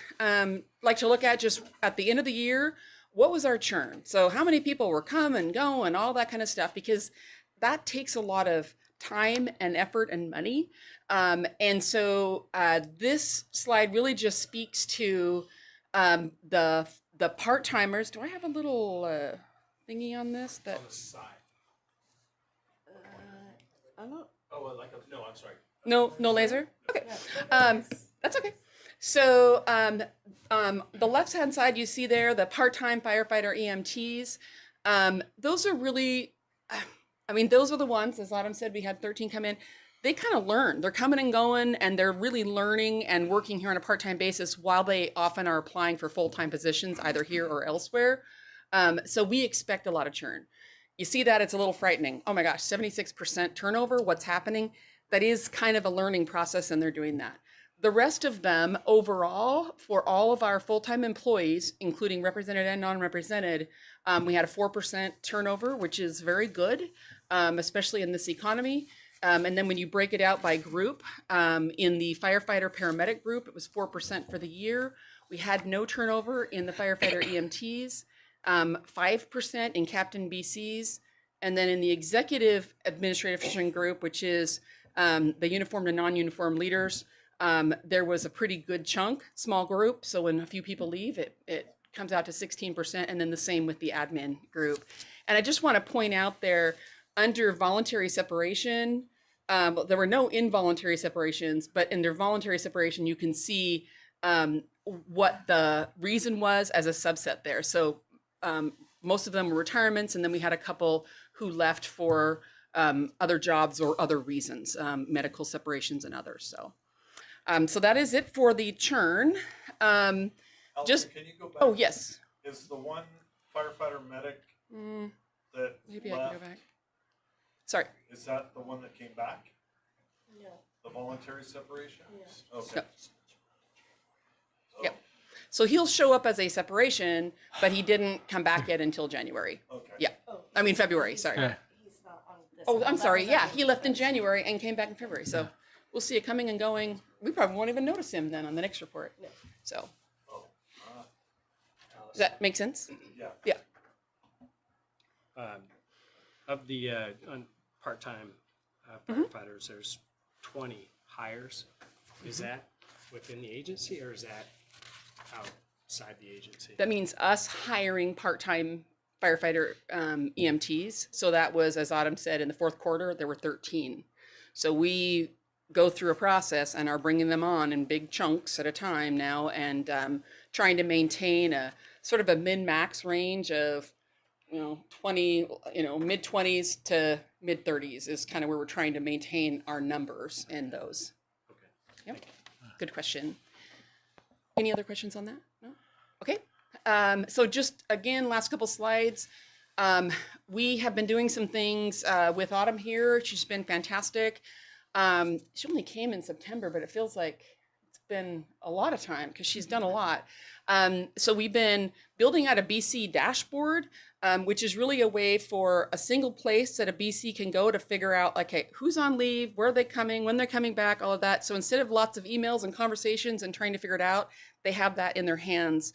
like to look at just at the end of the year, what was our churn? So how many people were come and go and all that kind of stuff, because that takes a lot of time and effort and money. And so this slide really just speaks to the part-timers. Do I have a little thingy on this? That, On the side. I don't know. Oh, well, no, I'm sorry. No laser? Okay. That's okay. So the left-hand side, you see there, the part-time firefighter EMTs. Those are really, I mean, those are the ones, as Autumn said, we had 13 come in. They kind of learn. They're coming and going, and they're really learning and working here on a part-time basis while they often are applying for full-time positions, either here or elsewhere. So we expect a lot of churn. You see that, it's a little frightening. Oh my gosh, 76% turnover, what's happening? That is kind of a learning process, and they're doing that. The rest of them overall, for all of our full-time employees, including represented and non-represented, we had a 4% turnover, which is very good, especially in this economy. And then when you break it out by group, in the firefighter paramedic group, it was 4% for the year. We had no turnover in the firefighter EMTs, 5% in captain BCs, and then in the executive administrative group, which is the uniformed and non-uniformed leaders, there was a pretty good chunk, small group. So when a few people leave, it comes out to 16%, and then the same with the admin group. And I just want to point out there, under voluntary separation, there were no involuntary separations, but in their voluntary separation, you can see what the reason was as a subset there. So most of them were retirements, and then we had a couple who left for other jobs or other reasons, medical separations and others. So that is it for the churn. Allison, Just, can you go back? oh yes. Is the one firefighter medic that Maybe I left, can go back. Sorry. is that the one that came back? No. The voluntary separation? Yes. Okay. Yep. So he'll show up as a separation, but he didn't come back yet until January. Okay. Yeah. I mean, February, sorry. Yeah. He's not on this. Oh, I'm sorry. Yeah, he left in January and came back in February. So we'll see it coming and going. We probably won't even notice him then on the next report. So does that make sense? Yeah. Yeah. Of the part-time firefighters, there's 20 hires. Is that within the agency, or is that outside the agency? That means us hiring part-time firefighter EMTs. So that was, as Autumn said, in the fourth quarter, there were 13. So we go through a process and are bringing them on in big chunks at a time now, and trying to maintain a sort of a min-max range of 20, mid-20s to mid-30s is kind of where we're trying to maintain our numbers in those. Okay. Yep. Good question. Any other questions on that? No? Okay. So just again, last couple slides. We have been doing some things with Autumn here. She's been fantastic. She only came in September, but it feels like it's been a lot of time because she's done a lot. So we've been building out a BC dashboard, which is really a way for a single place that a BC can go to figure out, like, hey, who's on leave, where are they coming, when they're coming back, all of that. So instead of lots of emails and conversations and trying to figure it out, they have that in their hands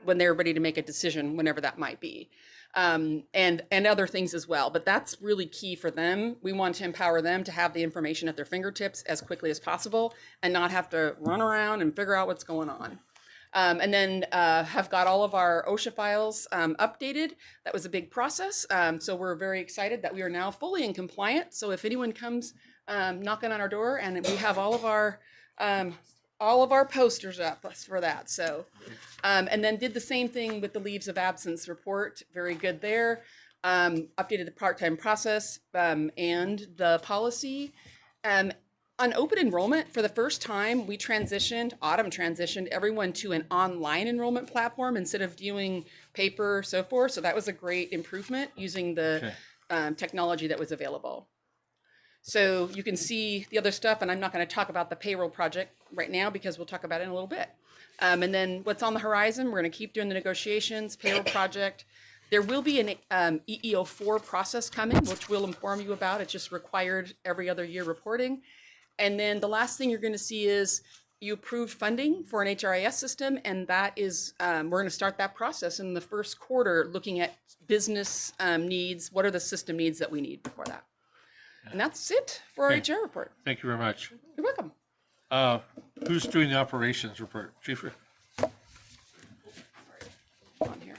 when they're ready to make a decision, whenever that might be. And other things as well. But that's really key for them. We want to empower them to have the information at their fingertips as quickly as possible and not have to run around and figure out what's going on. And then have got all of our OSHA files updated. That was a big process. So we're very excited that we are now fully in compliance. So if anyone comes knocking on our door, and we have all of our posters up for that. So, and then did the same thing with the leaves of absence report. Very good there. Updated the part-time process and the policy. On open enrollment, for the first time, Autumn transitioned everyone to an online enrollment platform instead of doing paper, so forth. So that was a great improvement using the technology that was available. So you can see the other stuff, and I'm not going to talk about the payroll project right now because we'll talk about it in a little bit. And then what's on the horizon, we're going to keep doing the negotiations, payroll project. There will be an EEO4 process coming, which we'll inform you about. It's just required every other year reporting. And then the last thing you're going to see is you approved funding for an HRIS system, and that is, we're going to start that process in the first quarter, looking at business needs. What are the system needs that we need before that? And that's it for our HR report. Thank you very much. You're welcome. Who's doing the operations report? Chief? On here.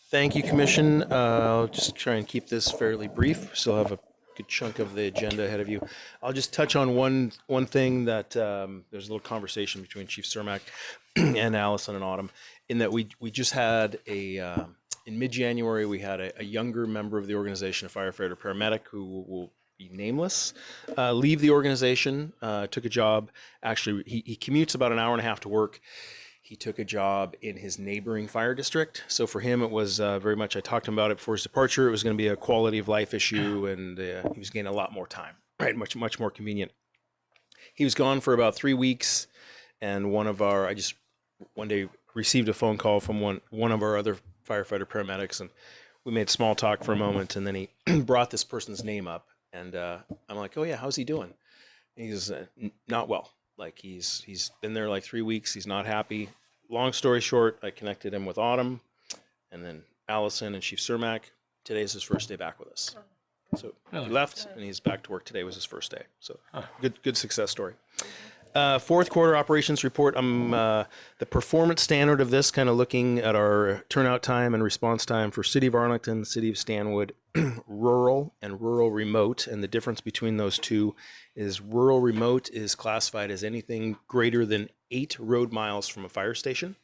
Thank you, Commission. I'll just try and keep this fairly brief. Still have a good chunk of the agenda ahead of you. I'll just touch on one thing that there's a little conversation between Chief Cermak and Allison and Autumn, in that we just had in mid-January, we had a younger member of the organization, a firefighter paramedic who will be nameless, leave the organization, took a job. Actually, he commutes about an hour and a half to work. He took a job in his neighboring fire district. So for him, it was very much, I talked to him about it before his departure. It was going to be a quality of life issue, and he was getting a lot more time, right? Much more convenient. He was gone for about 3 weeks, and I just one day received a phone call from one of our other firefighter paramedics, and we made small talk for a moment, and then he brought this person's name up, and I'm like, oh yeah, how's he doing? And he's not well. Like he's been there like 3 weeks. He's not happy. Long story short, I connected him with Autumn, and then Allison and Chief Cermak. Today's his first day back with us. So he left, and he's back to work. Today was his first day. So good success story. Fourth quarter operations report. The performance standard of this, kind of looking at our turnout time and response time for City of Arlington, City of Stanwood, rural and rural remote. And the difference between those two is rural remote is classified as anything greater than 8 road miles from a fire station.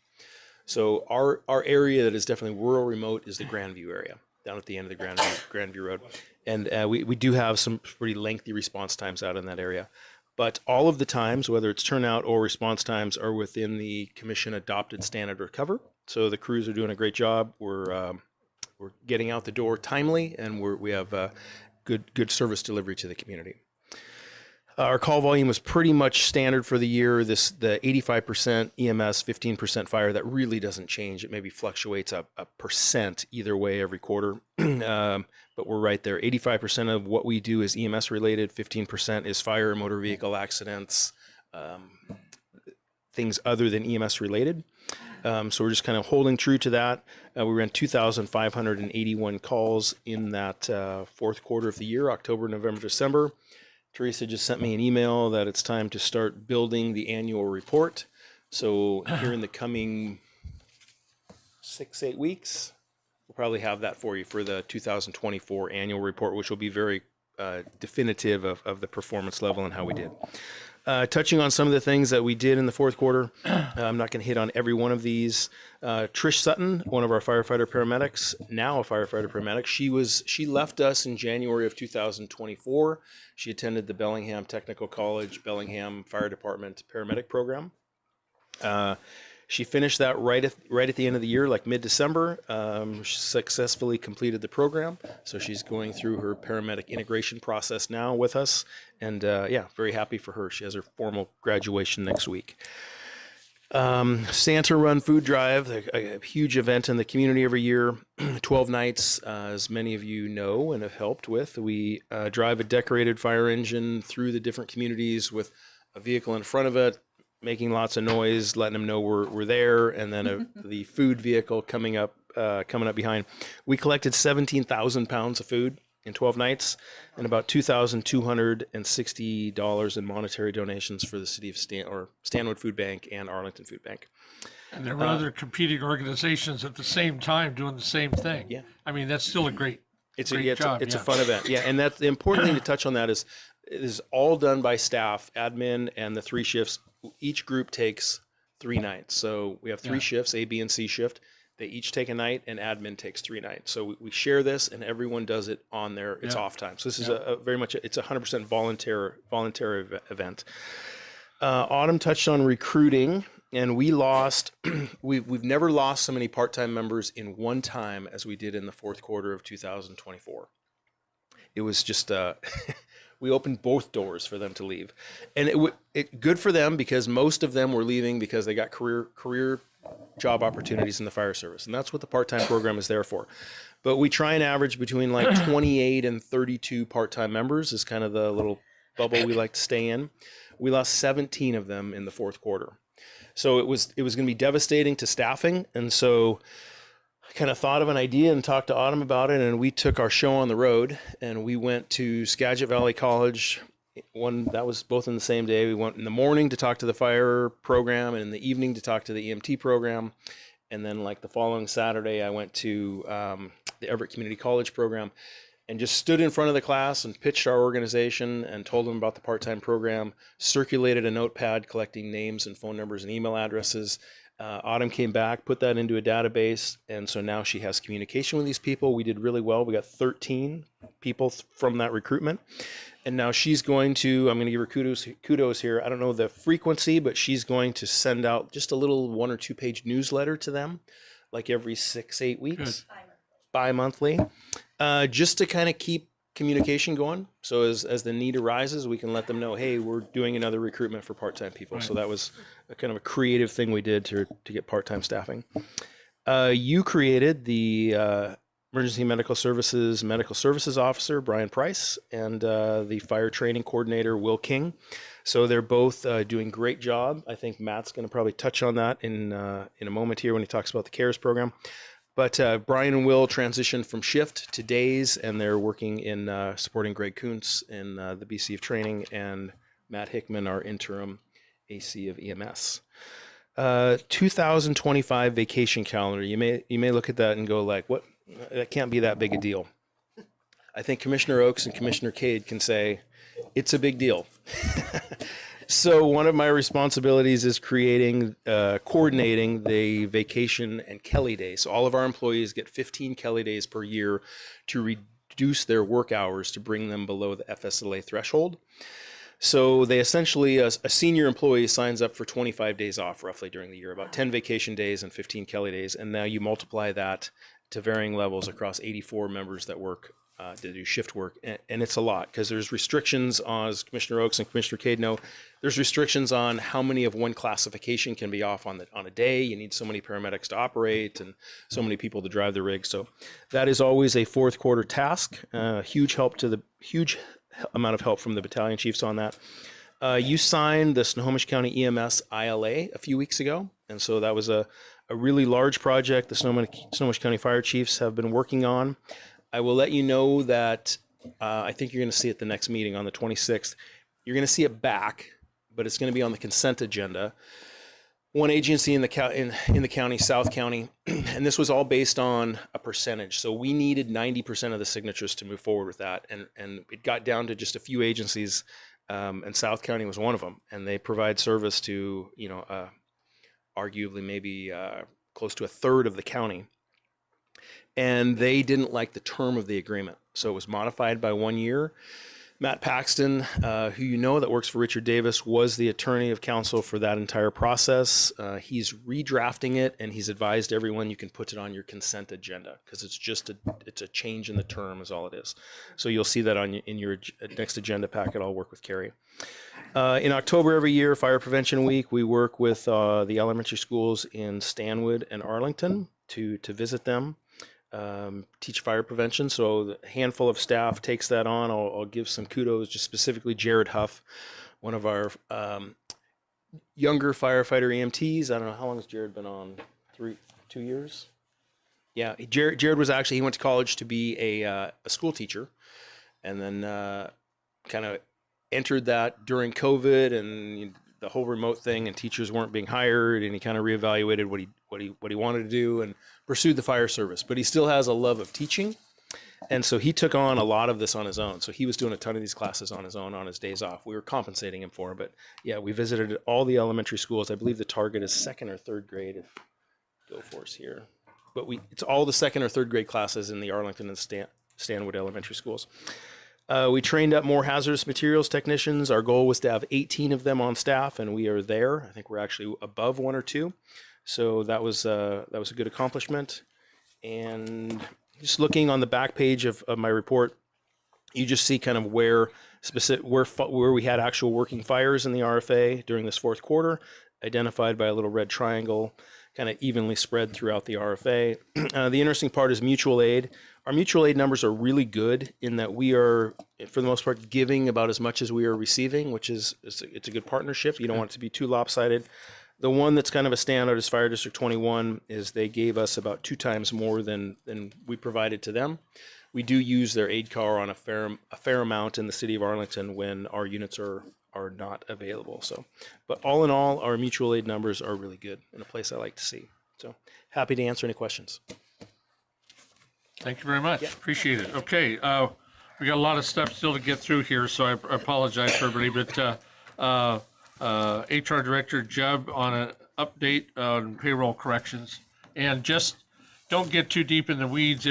So our area that is definitely rural remote is the Grandview area, down at the end of the Grandview Road. And we do have some pretty lengthy response times out in that area. But all of the times, whether it's turnout or response times, are within the commission adopted standard or cover. So the crews are doing a great job. We're getting out the door timely, and we have good service delivery to the community. Our call volume was pretty much standard for the year. The 85% EMS, 15% fire, that really doesn't change. It maybe fluctuates a percent either way every quarter. But we're right there. 85% of what we do is EMS related, 15% is fire and motor vehicle accidents, things other than EMS related. So we're just kind of holding true to that. We ran 2,581 calls in that fourth quarter of the year, October, November, December. Teresa just sent me an email that it's time to start building the annual report. So here in the coming 6-8 weeks, we'll probably have that for you for the 2024 annual report, which will be very definitive of the performance level and how we did. Touching on some of the things that we did in the fourth quarter, I'm not going to hit on every one of these. Trish Sutton, one of our firefighter paramedics, now a firefighter paramedic, she left us in January of 2024. She attended the Bellingham Technical College, Bellingham Fire Department paramedic program. She finished that right at the end of the year, like mid-December. She successfully completed the program, so she's going through her paramedic integration process now with us, and yeah, very happy for her. She has her formal graduation next week. Santa Run Food Drive, a huge event in the community every year. 12 nights, as many of you know and have helped with. We drive a decorated fire engine through the different communities with a vehicle in front of it, making lots of noise, letting them know we're there, and then the food vehicle coming up behind. We collected 17,000 pounds of food in 12 nights, and about $2,260 in monetary donations for the city of Stanwood Food Bank and Arlington Food Bank. And there were other competing organizations at the same time doing the same thing. Yeah, I mean that's still a great. It's job. It's a fun event. Yeah, and that's the important thing to touch on. That is, it is all done by staff, admin, and the 3 shifts. Each group takes 3 nights. So we have 3 shifts, A, B, and C shift. They each take a night, and admin takes 3 nights. So we share this, and everyone does it on their off time. So this is a very much it's 100% voluntary event. Autumn touched on recruiting, and we lost. We've never lost so many part-time members in one time as we did in the fourth quarter of 2024. it was just we opened both doors for them to leave, and it good for them because most of them were leaving because they got career job opportunities in the fire service, and that's what the part-time program is there for. But we try and average between like 28 and 32 part-time members is kind of the little bubble we like to stay in. We lost 17 of them in the fourth quarter. So it was going to be devastating to staffing. And so I kind of thought of an idea and talked to Autumn about it. And we took our show on the road and we went to Skagit Valley College. That was both in the same day. We went in the morning to talk to the fire program and in the evening to talk to the EMT program. And then like the following Saturday, I went to the Everett Community College program and just stood in front of the class and pitched our organization and told them about the part-time program, circulated a notepad collecting names and phone numbers and email addresses. Autumn came back, put that into a database, and so now she has communication with these people. We did really well. We got 13 people from that recruitment. And now she's going to, I'm going to give her kudos here. I don't know the frequency, but she's going to send out just a little 1 or 2 page newsletter to them, like every 6-8 weeks, bi-monthly, just to kind of keep communication going. So as the need arises, we can let them know, hey, we're doing another recruitment for part-time people. So that was a kind of a creative thing we did to get part-time staffing. You created the Emergency Medical Services Officer, Brian Price, and the Fire Training Coordinator, Will King. So they're both doing great job. I think Matt's going to probably touch on that in a moment here when he talks about the CARES program. But Brian and Will transitioned from shift to days, and they're working in supporting Greg Kuntz in the BC of Training, and Matt Hickman, our interim AC of EMS. 2025 vacation calendar. You may look at that and go like, what? That can't be that big a deal. I think Commissioner Oakes and Commissioner Cade can say it's a big deal. So one of my responsibilities is coordinating the vacation and Kelly days. So all of our employees get 15 Kelly days per year to reduce their work hours to bring them below the FSLA threshold. So they essentially, a senior employee signs up for 25 days off roughly during the year, about 10 vacation days and 15 Kelly days. And now you multiply that to varying levels across 84 members that work to do shift work. And it's a lot because there's restrictions on, as Commissioner Oakes and Commissioner Cade know, there's restrictions on how many of one classification can be off on a day. You need so many paramedics to operate and so many people to drive the rig. So that is always a fourth quarter task. Huge amount of help from the battalion chiefs on that. You signed the Snohomish County EMS ILA a few weeks ago. And so that was a really large project the Snohomish County Fire Chiefs have been working on. I will let you know that I think you're going to see it the next meeting on the 26th. You're going to see it back, but it's going to be on the consent agenda. One agency in the county, South County, and this was all based on a percentage. So we needed 90% of the signatures to move forward with that, and it got down to just a few agencies, and South County was one of them. And they provide service to, arguably maybe close to a third of the county. And they didn't like the term of the agreement. So it was modified by 1 year. Matt Paxton, who you know that works for Richard Davis, was the attorney of counsel for that entire process. He's redrafting it, and he's advised everyone you can put it on your consent agenda because it's a change in the term is all it is. So you'll see that in your next agenda packet. I'll work with Carrie. In October every year, Fire Prevention Week, we work with the elementary schools in Stanwood and Arlington to visit them. Teach fire prevention. So a handful of staff takes that on. I'll give some kudos, just specifically Jared Huff, one of our younger firefighter EMTs. I don't know, how long has Jared been on? 2 years? Yeah, Jared was actually, he went to college to be a school teacher, and then kind of entered that during COVID and the whole remote thing, and teachers weren't being hired, and he kind of reevaluated what he wanted to do and pursued the fire service. But he still has a love of teaching, and so he took on a lot of this on his own. So he was doing a ton of these classes on his own on his days off. We were compensating him for it, but yeah, we visited all the elementary schools. I believe the target is 2nd or 3rd grade. Go Force here, but it's all the 2nd or 3rd grade classes in the Arlington and Stanwood elementary schools. We trained up more hazardous materials technicians. Our goal was to have 18 of them on staff, and we are there. I think we're actually above 1 or 2. So that was a good accomplishment. And just looking on the back page of my report, You just see kind of where where we had actual working fires in the RFA during this fourth quarter, identified by a little red triangle, kind of evenly spread throughout the RFA. The interesting part is mutual aid. Our mutual aid numbers are really good in that we are, for the most part, giving about as much as we are receiving, which is it's a good partnership. You don't want it to be too lopsided. The one that's kind of a standout is Fire District 21, is they gave us about 2 times more than we provided to them. We do use their aid car on a fair amount in the city of Arlington when our units are not available. So, but all in all, our mutual aid numbers are really good and a place I like to see. So happy to answer any questions. Thank you very much. Appreciate it. Okay, we got a lot of stuff still to get through here, so I apologize for everybody, but HR Director Jubb on an update on payroll corrections. And just don't get too deep in the weeds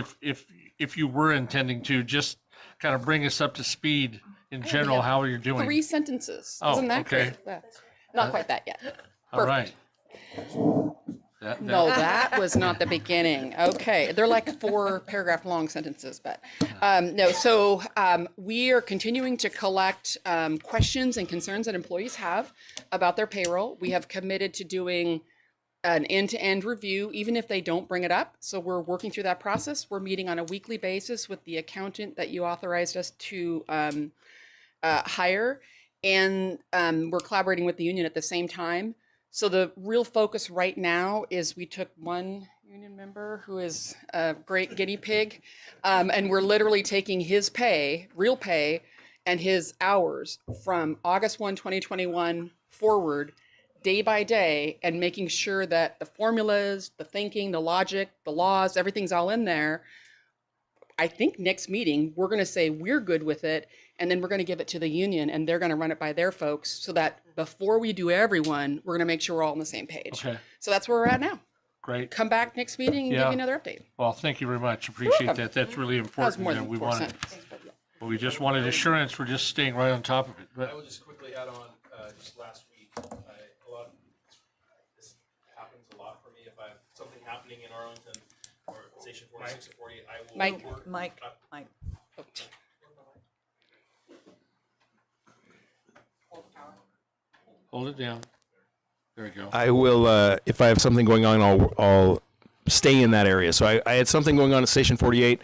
if you were intending to, just kind of bring us up to speed in general, how you're doing. 3 sentences. Oh, Isn't that okay. great? Yeah. Not quite that yet. All right. No, that was not the beginning. Okay, they're like 4-paragraph long sentences, but no. So we are continuing to collect questions and concerns that employees have about their payroll. We have committed to doing an end-to-end review, even if they don't bring it up. So we're working through that process. We're meeting on a weekly basis with the accountant that you authorized us to hire, and we're collaborating with the union at the same time. So the real focus right now is we took one union member who is a great guinea pig, and we're literally taking his pay, real pay, and his hours from August 1, 2021 forward, day by day, and making sure that the formulas, the thinking, the logic, the laws, everything's all in there. I think next meeting, we're going to say we're good with it, and then we're going to give it to the union, and they're going to run it by their folks, so that before we do everyone, we're going to make sure we're all on the same page. Okay. So that's where we're at now. Great. Come back next meeting and give you another update. Well, thank you very much. Appreciate welcome. that. That's really That was important. more and than we 4 wanted, sentences, but yeah. well, we just wanted assurance. We're just staying right on top of it. But I will just quickly add on, just last week, this happens a lot for me. If I have something happening in Arlington or Station 46 or 48, I will work. Mike. hold it down. There we go. I will, if I have something going on, I'll stay in that area. So I had something going on at Station 48.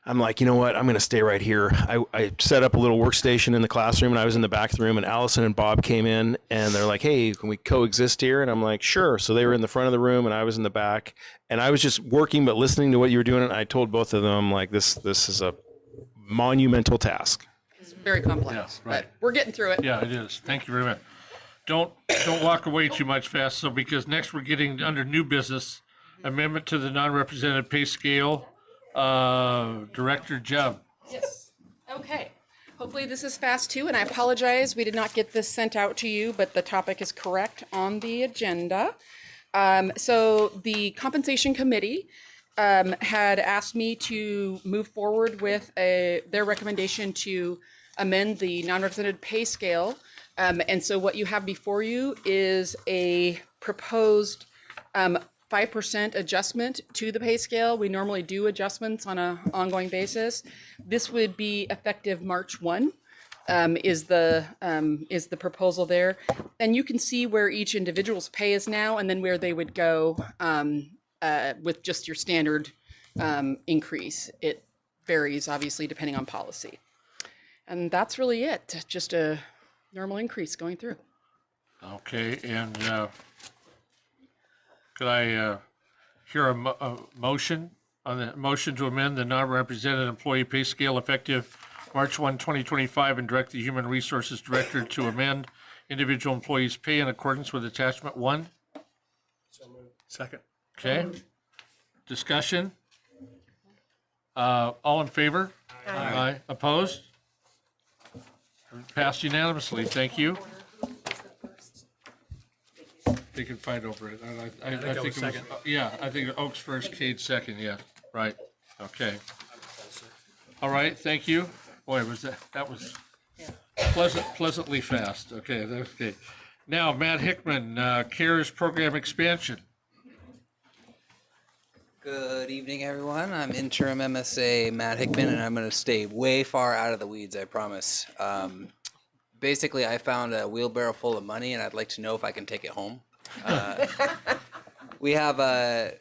I'm like, you know what? I'm going to stay right here. I set up a little workstation in the classroom, and I was in the back of the room, and Allison and Bob came in, and they're like, hey, can we coexist here? And I'm like, sure. So they were in the front of the room, and I was in the back, and I was just working but listening to what you were doing, and I told both of them, like, this is a monumental task. It's very complex, Yeah, right. but we're getting through it. Yeah, it is. Thank you very much. Don't walk away too much fast. So because next we're getting under new business, amendment to the non-represented pay scale. Director Jubb. Yes. Okay. Hopefully this is fast too, and I apologize. We did not get this sent out to you, but the topic is correct on the agenda. So the compensation committee had asked me to move forward with their recommendation to amend the non-represented pay scale. And so what you have before you is a proposed 5% adjustment to the pay scale. We normally do adjustments on an ongoing basis. This would be effective March 1, is the proposal there. And you can see where each individual's pay is now, and then where they would go with just your standard increase. It varies, obviously, depending on policy. And that's really it, just a normal increase going through. Okay, and could I hear a motion on the motion to amend the non-represented employee pay scale effective March 1, 2025, and direct the Human Resources Director to amend individual employees' pay in accordance with attachment 1? So moved. Second. Okay. Discussion? All in favor? Aye. Opposed? Passed unanimously. Thank you. They can fight over it. I think it was second. Yeah, I think Oaks first, Cade second. Yeah, right. Okay. All right. Thank you. Boy, that was pleasantly fast. Okay. Okay. Now, Matt Hickman, CARES program expansion. Good evening, everyone. I'm interim MSA Matt Hickman, and I'm going to stay way far out of the weeds, I promise. Basically, I found a wheelbarrow full of money, and I'd like to know if I can take it home. We have a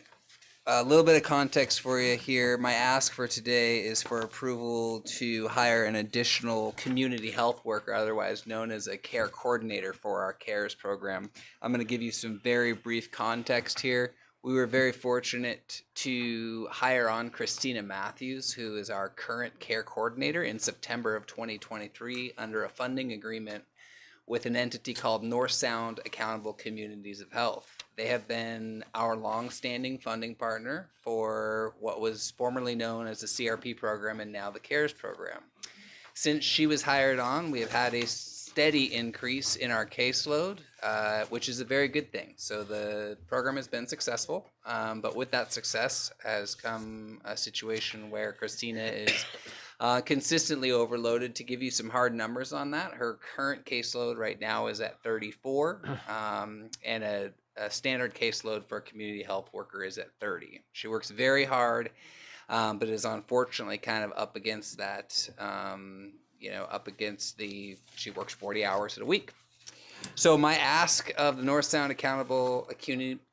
little bit of context for you here. My ask for today is for approval to hire an additional community health worker, otherwise known as a care coordinator for our CARES program. I'm going to give you some very brief context here. We were very fortunate to hire on Christina Matthews, who is our current care coordinator, in September of 2023 under a funding agreement with an entity called North Sound Accountable Communities of Health. They have been our long-standing funding partner for what was formerly known as the CRP program and now the CARES program. Since she was hired on, we have had a steady increase in our caseload, which is a very good thing. So the program has been successful, but with that success has come a situation where Christina is consistently overloaded. To give you some hard numbers on that, her current caseload right now is at 34, and a standard caseload for a community health worker is at 30. She works very hard, but is unfortunately kind of up against that, she works 40 hours a week. So my ask of the North Sound Accountable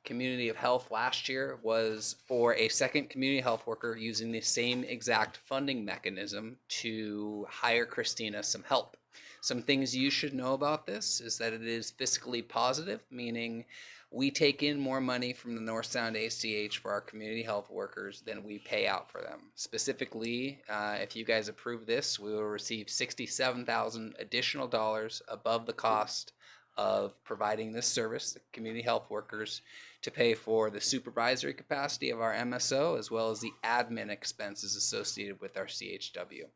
Community of Health last year was for a second community health worker using the same exact funding mechanism to hire Christina some help. Some things you should know about this is that it is fiscally positive, meaning we take in more money from the North Sound ACH for our community health workers than we pay out for them. Specifically, if you guys approve this, we will receive $67,000 additional dollars above the cost of providing this service, the community health workers, to pay for the supervisory capacity of our MSO as well as the admin expenses associated with our CHW.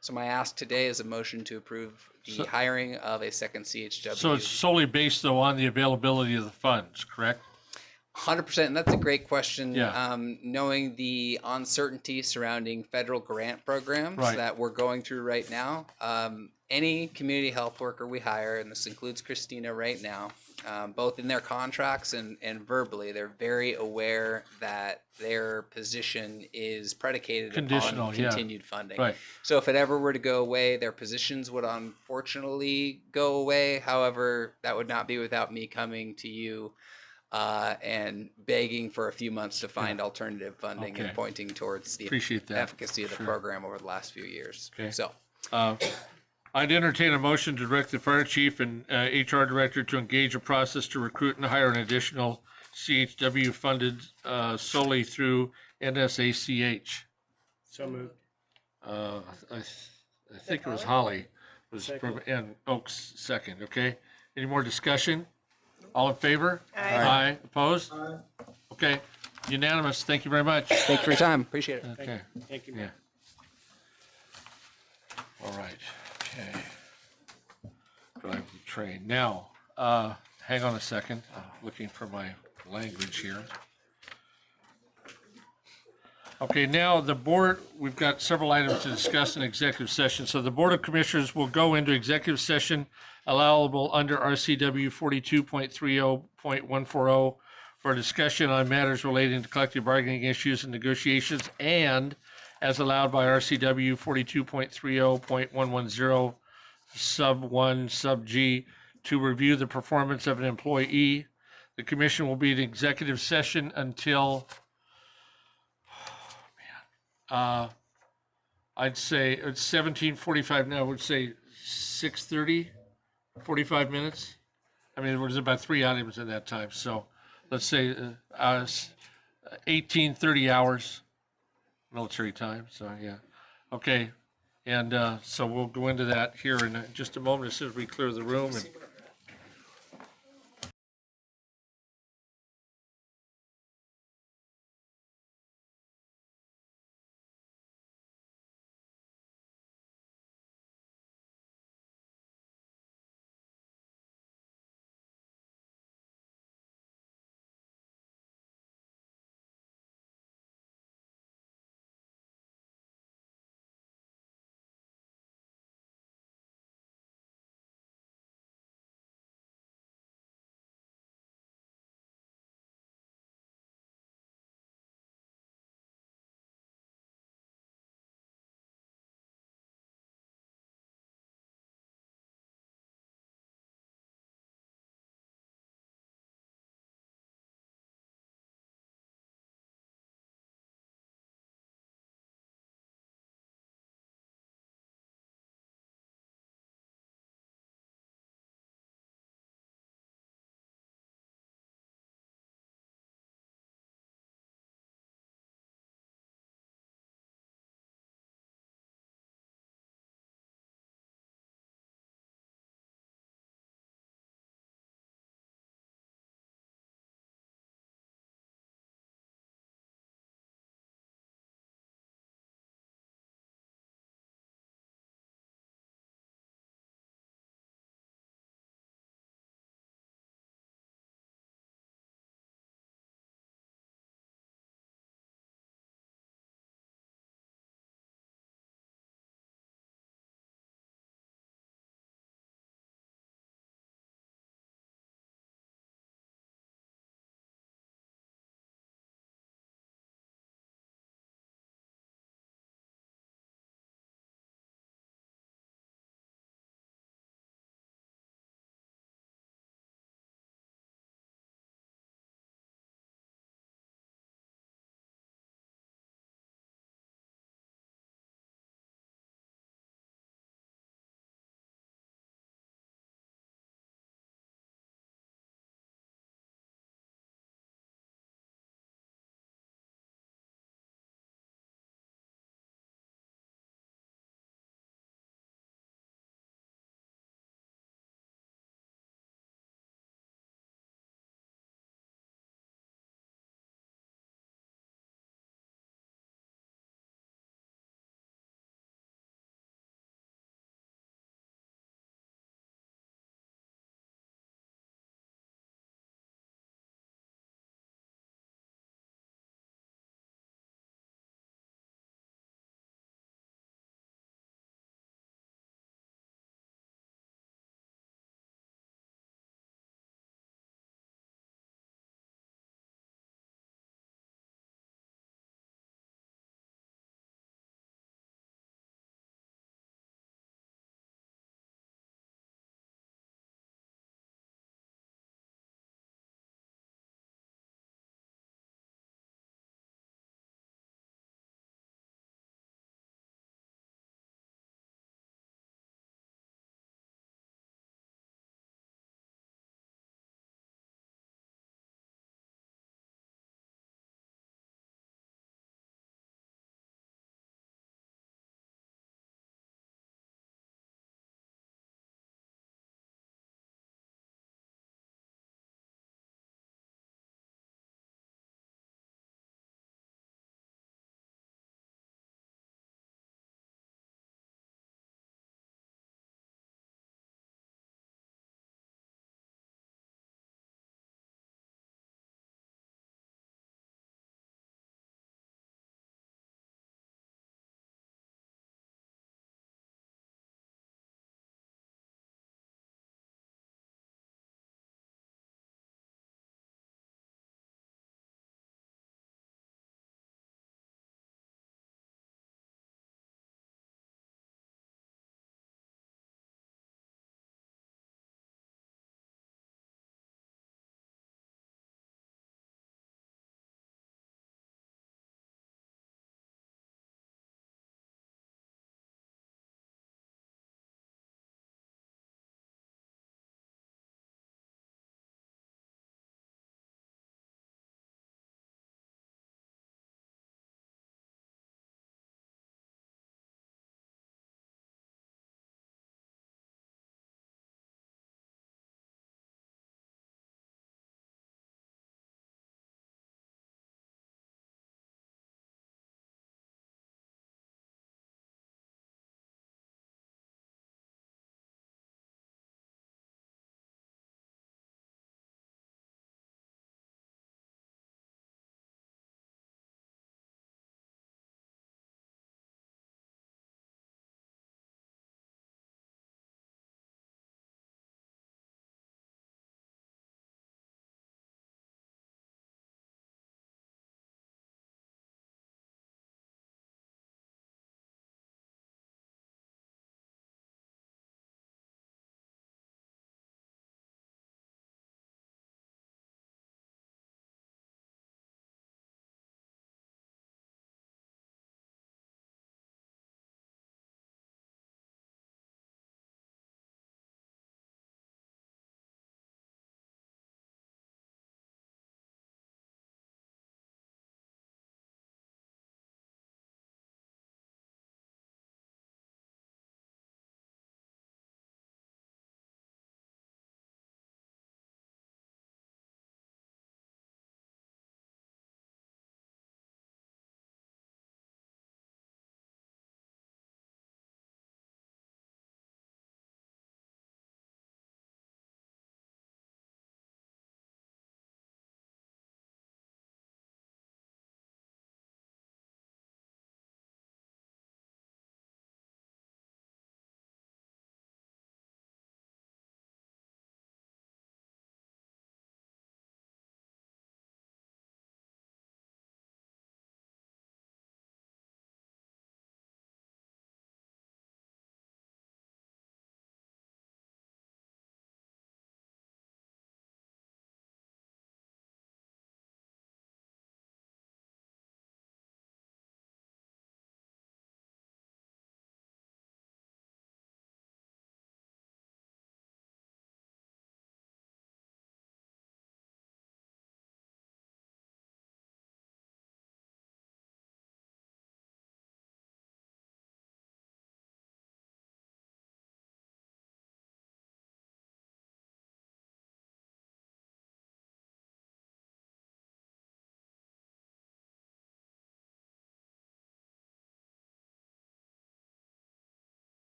So my ask today is a motion to approve the hiring of a second CHW. So it's solely based, though, on the availability of the funds, correct? 100%, and that's a great question. Yeah. Knowing the uncertainty surrounding federal grant programs Right. that we're going through right now, any community health worker we hire, and this includes Christina right now, both in their contracts and verbally, they're very aware that their position is predicated Conditional, upon yeah. continued funding. Right. So if it ever were to go away, their positions would unfortunately go away. However, that would not be without me coming to you and begging for a few months to find alternative funding and Okay. pointing towards the Appreciate that. efficacy of the Sure. program over the last few years. Okay. So, I'd entertain a motion to direct the fire chief and HR director to engage a process to recruit and hire an additional CHW funded solely through NSACH. So moved. I think it was Holly, and Oaks second, okay? Any more discussion? All in favor? Aye. Opposed? Aye. Okay, unanimous, thank you very much. thank you for your time. Appreciate it. Okay. Thank you. Yeah. All right, okay. Drive the train. Now, hang on a second. I'm looking for my language here. Okay, now the board, we've got several items to discuss in executive session. So the Board of Commissioners will go into executive session allowable under RCW 42.30.140 for a discussion on matters relating to collective bargaining issues and negotiations, and as allowed by RCW 42.30.110 sub 1 sub G to review the performance of an employee. The commission will be in executive session until I'd say it's 17:45 now. I would say 6:30, 45 minutes. I mean, there's about 3 items at that time. So let's say 18:30 hours military time. So yeah, okay. And so we'll go into that here in just a moment as soon as we clear the room. And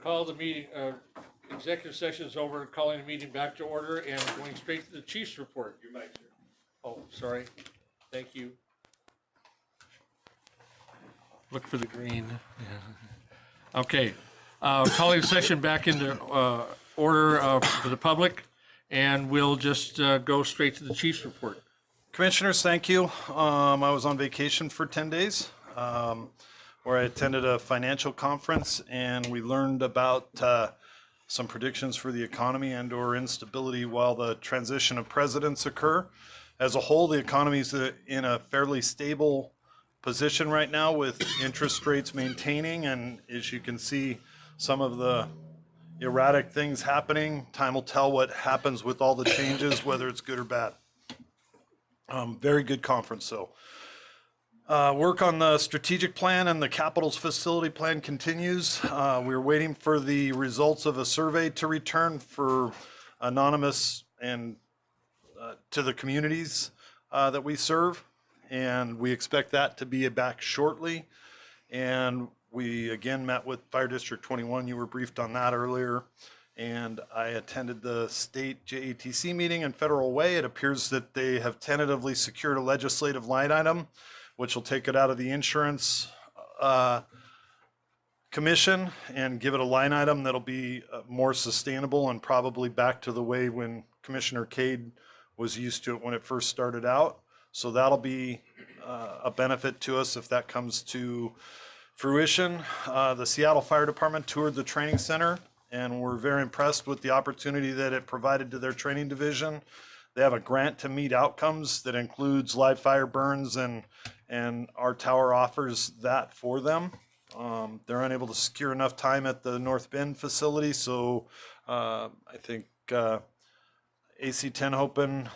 call the meeting, executive session is over, calling the meeting back to order and going straight to the chief's report. Your mic, sir. Oh, sorry. Thank you. Look for the green. Yeah. Okay. Calling the session back into order for the public, and we'll just go straight to the chief's report. Commissioners, thank you. I was on vacation for 10 days where I attended a financial conference, and we learned about some predictions for the economy and or instability while the transition of presidents occur. As a whole, the economy is in a fairly stable position right now with interest rates maintaining, and as you can see, some of the erratic things happening. Time will tell what happens with all the changes, whether it's good or bad. Very good conference, though. Work on the strategic plan and the capitals facility plan continues. We're waiting for the results of a survey to return for anonymous and to the communities that we serve, and we expect that to be back shortly. And we again met with Fire District 21. You were briefed on that earlier. And I attended the state JATC meeting in Federal Way. It appears that they have tentatively secured a legislative line item, which will take it out of the insurance commission and give it a line item that'll be more sustainable and probably back to the way when Commissioner Cade was used to it when it first started out. So that'll be a benefit to us if that comes to fruition. The Seattle Fire Department toured the training center, and we're very impressed with the opportunity that it provided to their training division. They have a grant to meet outcomes that includes live fire burns, and our tower offers that for them. They're unable to secure enough time at the North Bend facility, so I think AC Tenhopen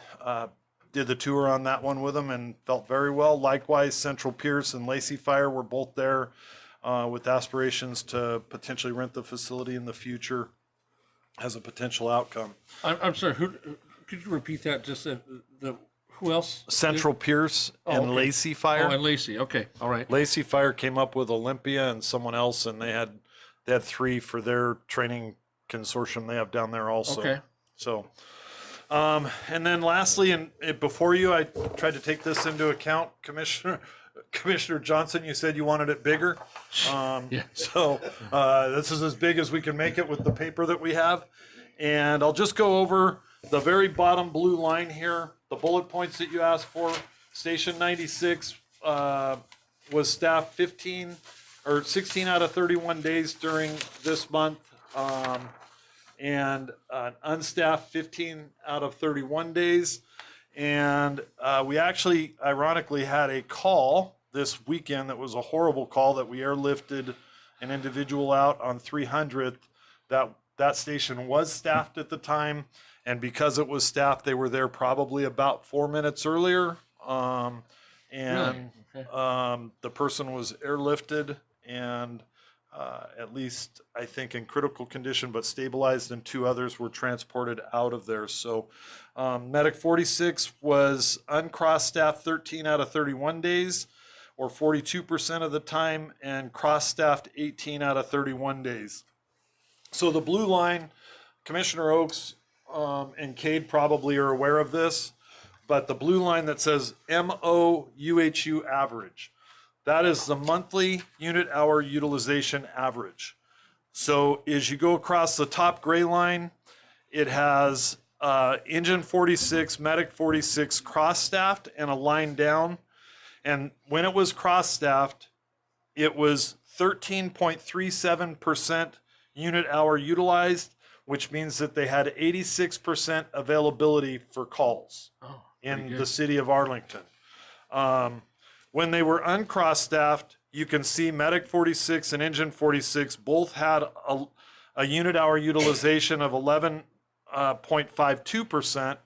did the tour on that one with them and felt very well. Likewise, Central Pierce and Lacey Fire were both there with aspirations to potentially rent the facility in the future as a potential outcome. I'm sorry, could you repeat that? Just who else? Central Pierce and okay. Lacey Fire. Oh, and Lacey. Okay, all right. Lacey Fire came up with Olympia and someone else, and they had 3 for their training consortium they have down there also. Okay. So, and then lastly, and before you, I tried to take this into account, Commissioner Johnson, you said you wanted it bigger. Yeah. So this is as big as we can make it with the paper that we have. And I'll just go over the very bottom blue line here, the bullet points that you asked for. Station 96 was staffed 16 out of 31 days during this month. And unstaffed 15 out of 31 days. And we actually, ironically, had a call this weekend that was a horrible call that we airlifted an individual out on 300th. That station was staffed at the time, and because it was staffed, they were there probably about 4 minutes earlier. And Really? Okay. the person was airlifted and at least I think in critical condition, but stabilized, and 2 others were transported out of there. So Medic 46 was uncross staffed 13 out of 31 days, or 42% of the time, and cross staffed 18 out of 31 days. So the blue line, Commissioner Oakes and Cade probably are aware of this, but the blue line that says MOUHU average, that is the monthly unit hour utilization average. So as you go across the top gray line, it has engine 46, medic 46 cross-staffed and a line down. And when it was cross-staffed, it was 13.37% unit hour utilized, which means that they had 86% availability for calls in the city of Arlington. When they were uncross-staffed, you can see Medic 46 and Engine 46 both had a unit hour utilization of 11.52%,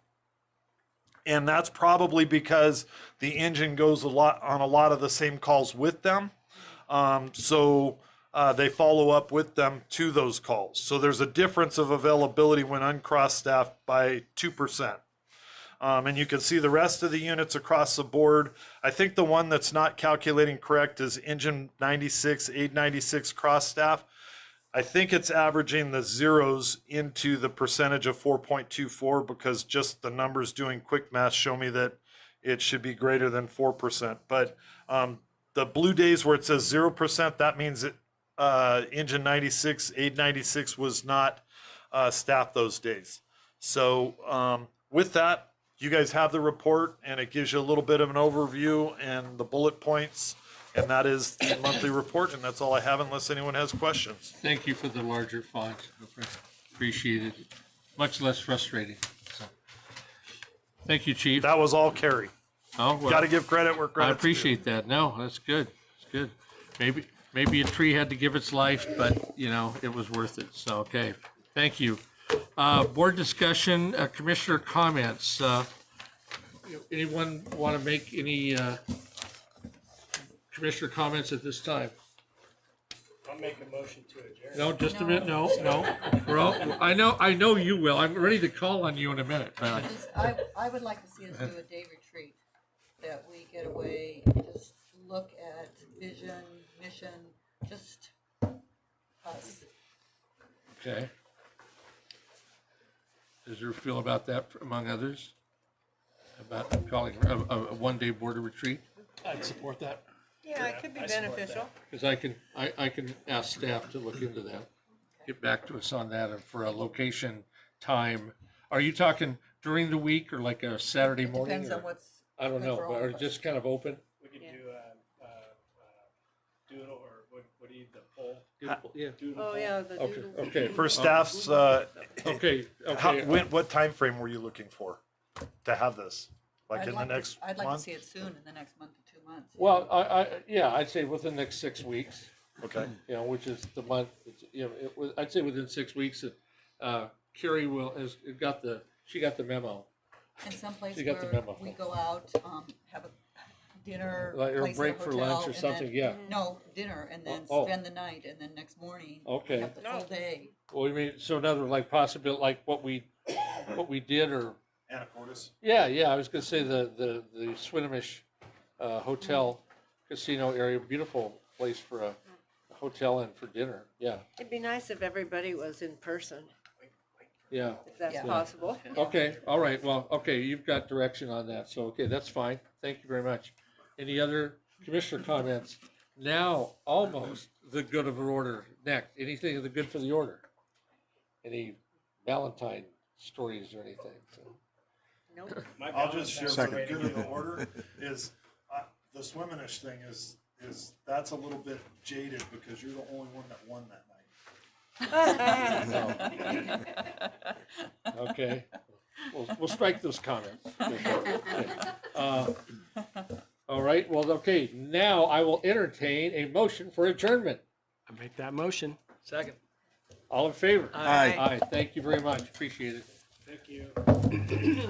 and that's probably because the engine goes on a lot of the same calls with them. So they follow up with them to those calls. So there's a difference of availability when uncross-staffed by 2%. And you can see the rest of the units across the board. I think the one that's not calculating correct is engine 96, 896 cross staff. I think it's averaging the zeros into the percentage of 4.24 because just the numbers doing quick math show me that it should be greater than 4%. But the blue days where it says 0%, that means that engine 96, aid 96 was not staffed those days. So with that, you guys have the report and it gives you a little bit of an overview and the bullet points. And that is the monthly report, and that's all I have unless anyone has questions. Thank you for the larger font. Appreciate it. Much less frustrating. So, thank you, Chief. That was all Kerry. Oh, well, got to give credit where I credit's appreciate that. No, that's good. It's good. Maybe a tree had to give its life, but you know it was worth it. So okay, thank you. Board discussion, commissioner comments. Anyone want to make any commissioner comments at this time? I'll make a motion to adjourn. No, just a minute. No. We're all, I know you will. I'm ready to call on you in a minute. But I would like to see us do a day retreat, that we get away and just look at vision, mission, just us. okay. Does your feel about that among others? About calling a one-day border retreat? I'd support that. Yeah, it could be beneficial. Because I can ask staff to look into that, get back to us on that, and for a location, time. Are you talking during the week or like a Saturday morning? Depends or- on what's I don't good know, for all but are of it us. just kind of open? We could do doodle, or what do you, the poll? Yeah. Doodle Oh, poll. yeah, the Okay, doodle. okay. For staff's, Okay, what time frame were you looking for to have this? Like in the next I'd like to month? see it soon, in the next month to 2 months. Well, yeah, I'd say within the next 6 weeks. Okay. You know, which is the month, you know, I'd say within 6 weeks, Carrie she got the memo. And someplace You got the where memo. we go out, have a dinner, Like, or place at a break for hotel, lunch or and something, then- yeah. No, dinner, and then Oh. spend the night, and then next morning. Okay. Have the full day. Well, you mean, so another like possibility, like what we did, or Anacortes? yeah, I was gonna say the Swinomish hotel casino area, beautiful place for a hotel and for dinner. Yeah, It'd be nice if everybody was in person, yeah. if that's Yeah. possible. Okay, all right. Well, okay, you've got direction on that, so okay, that's fine. Thank you very much. Any other commissioner comments? Now, almost the good of the order. Next, anything of the good for the order? Any Valentine stories or anything? So. Nope. My I'll balance just share is for the way to good of the go. order is, the Swiminish thing is, that's a little bit jaded because you're the only one that won that night. Okay, we'll strike those comments. All right, well, okay, now I will entertain a motion for adjournment. I make that motion. Second. All in favor? Aye. Aye, thank you very much, appreciate it. Thank you.